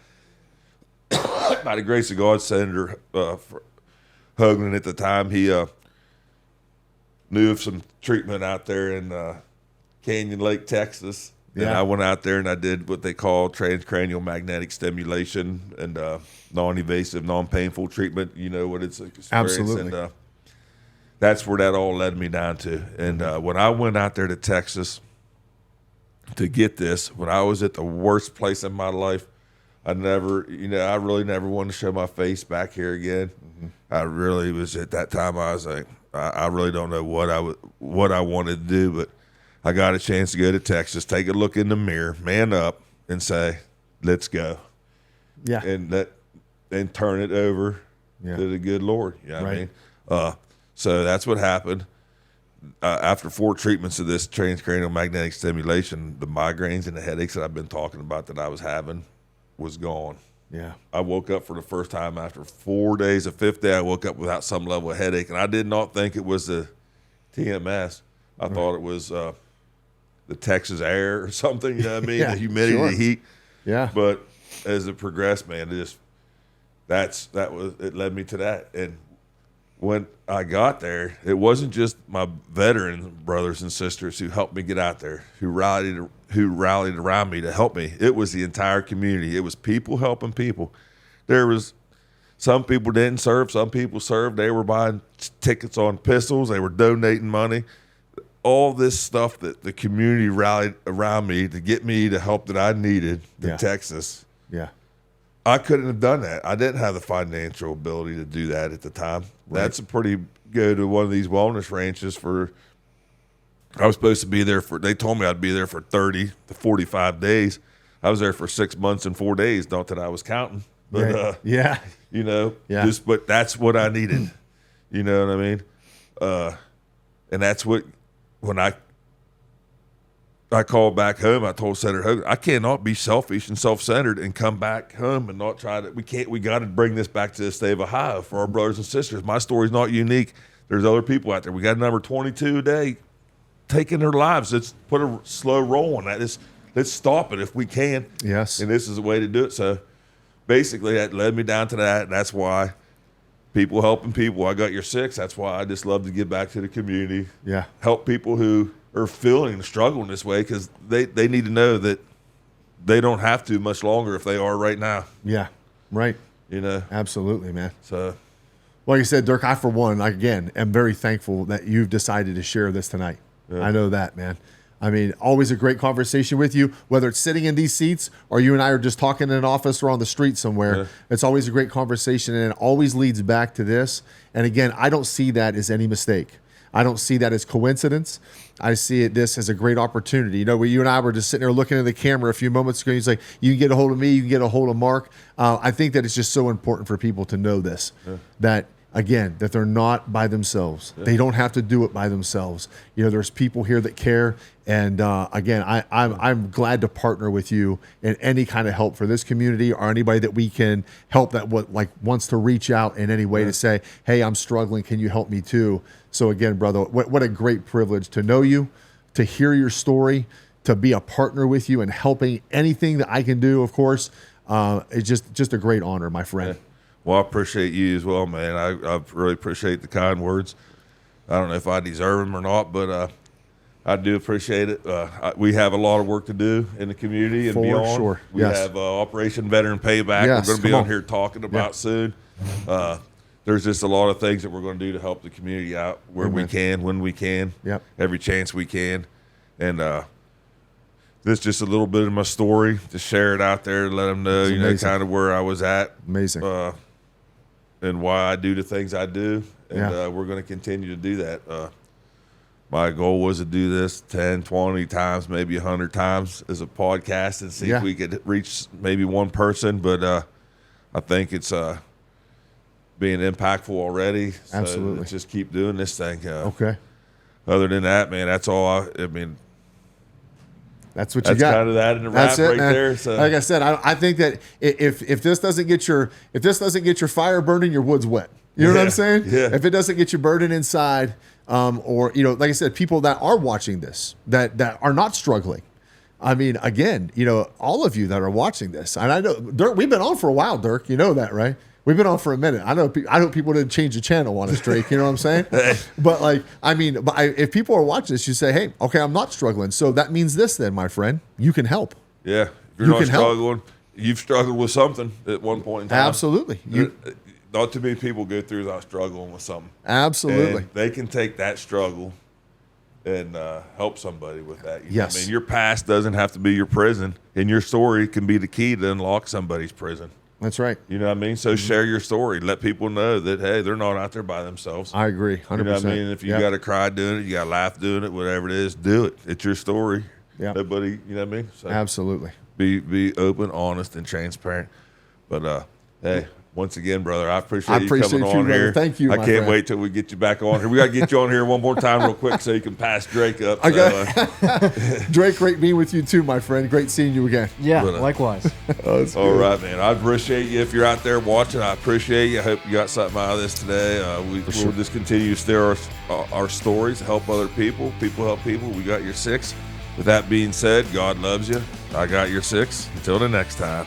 by the grace of God, Senator Hoagland at the time, he knew of some treatment out there in Canyon Lake, Texas. And I went out there and I did what they call transcranial magnetic stimulation and non-invasive, non-painful treatment. You know what it's experienced. Absolutely. And that's where that all led me down to. And when I went out there to Texas to get this, when I was at the worst place in my life, I really never wanted to show my face back here again. Mm-hmm. I really was at that time. I was like, I really don't know what I wanted to do, but I got a chance to go to Texas, take a look in the mirror, man up, and say, "Let's go." Yeah. And turn it over to the good Lord. You know what I mean? So that's what happened. After 4 treatments of this transcranial magnetic stimulation, the migraines and the headaches that I've been talking about that I was having was gone. Yeah. I woke up for the first time after 4 days. The 5th day, I woke up without some level of headache, and I did not think it was the TMS. I thought it was the Texas air or something. You know what I mean? The humidity, the heat. Yeah. But as it progressed, man, it led me to that. And when I got there, it wasn't just my veteran brothers and sisters who helped me get out there, who rallied around me to help me. It was the entire community. It was people helping people. There was some people didn't serve, some people served. They were buying tickets on pistols. They were donating money. All this stuff that the community rallied around me to get me the help that I needed in Texas. Yeah. I couldn't have done that. I didn't have the financial ability to do that at the time. Right. That's a pretty go to one of these wellness ranches I was supposed to be there they told me I'd be there for 30 to 45 days. I was there for 6 months and 4 days. Not that I was counting, but but that's what I needed. You know what I mean? And that's what, when I called back home, I told Senator Hogan, I cannot be selfish and self-centered and come back home and not try to. We got to bring this back to the state of Ohio for our brothers and sisters. My story's not unique. There's other people out there. We got number 22 a day taking their lives. Let's put a slow roll on that. Let's stop it if we can. Yes. And this is the way to do it. So basically that led me down to that. And that's why people helping people. I got your 6. That's why I just love to give back to the community. Yeah. Help people who are feeling and struggling this way, because they need to know that they don't have to much longer if they are right now. Yeah. Right. You know? Absolutely, man. So, like you said, Dirk, I, for one, again, am very thankful that you've decided to share this tonight. Yeah. I know that, man. I mean, always a great conversation with you, whether it's sitting in these seats or you and I are just talking in an office or on the street somewhere. Yeah. It's always a great conversation, and it always leads back to this. And again, I don't see that as any mistake. I don't see that as coincidence. I see this as a great opportunity. You know, you and I were just sitting there looking at the camera a few moments ago. He's like, you can get a hold of me, you can get a hold of Mark. I think that it's just so important for people to know this, that they're not by themselves. Yeah. They don't have to do it by themselves. You know, there's people here that care. And again, I'm glad to partner with you in any kind of help for this community, or anybody that we can help that wants to reach out in any way to say, hey, I'm struggling. Can you help me too? So again, brother, what a great privilege to know you, to hear your story, to be a partner with you and helping anything that I can do, of course. It's just a great honor, my friend. Yeah. Well, I appreciate you as well, man. I really appreciate the kind words. I don't know if I deserve them or not, but I do appreciate it. We have a lot of work to do in the community and beyond. Sure. We have Operation Veteran Payback. Yes. We're going to be on here talking about soon. There's just a lot of things that we're going to do to help the community out where we can, when we can, every chance we can. And this is just a little bit of my story to share it out there, let them know, kind of where I was at. Amazing. And why I do the things I do. And we're going to continue to do that. my goal was to do this 10, 20 times, maybe 100 times as a podcast and see if we could reach maybe one person. But I think it's being impactful already. So Absolutely. let's just keep doing this thing. Okay. Other than that, man, that's all. I mean, that's what you got. That's kind of that in the wrap right man. there. So. Like I said, I think that if this doesn't get your fire burning, your wood's wet. You know what I'm saying? Yeah. If it doesn't get you burning inside, or like I said, people that are watching this that are not struggling. I mean, again, all of you that are watching this, and I know Dirk, we've been on for a while, Dirk. You know that, right? We've been on for a minute. I know people didn't change the channel on us, Drake. You know what I'm saying? But if people are watching this, you say, hey, okay, I'm not struggling. So that means this then, my friend. You can help. Yeah. If you're not struggling, you've struggled with something at one point in time. Absolutely. Not too many people go through without struggling with something. Absolutely. And they can take that struggle and help somebody with that. Yes. I mean, your past doesn't have to be your prison, and your story can be the key to unlock somebody's prison. That's right. You know what I mean? So share your story. Let people know that, hey, they're not out there by themselves. I agree, 100%. You know what I mean? If you got to cry doing it, you got to laugh doing it, whatever it is, do it. It's your story. Yeah. Nobody, you know what I mean? So Absolutely. be open, honest, and transparent. But, hey, once again, brother, I appreciate you coming on brother. here. Thank you, I my can't friend. wait till we get you back on here. We got to get you on here one more time real quick so you can pass Drake up. Drake, great being with you too, my friend. Great seeing you again. Yeah, But, likewise. All right, man. I appreciate you. If you're out there watching, I appreciate you. I hope you got something out of this today. We'll just continue to share our stories, help other people. People help people. We got your 6. With that being said, God loves you. I got your 6. Until the next time.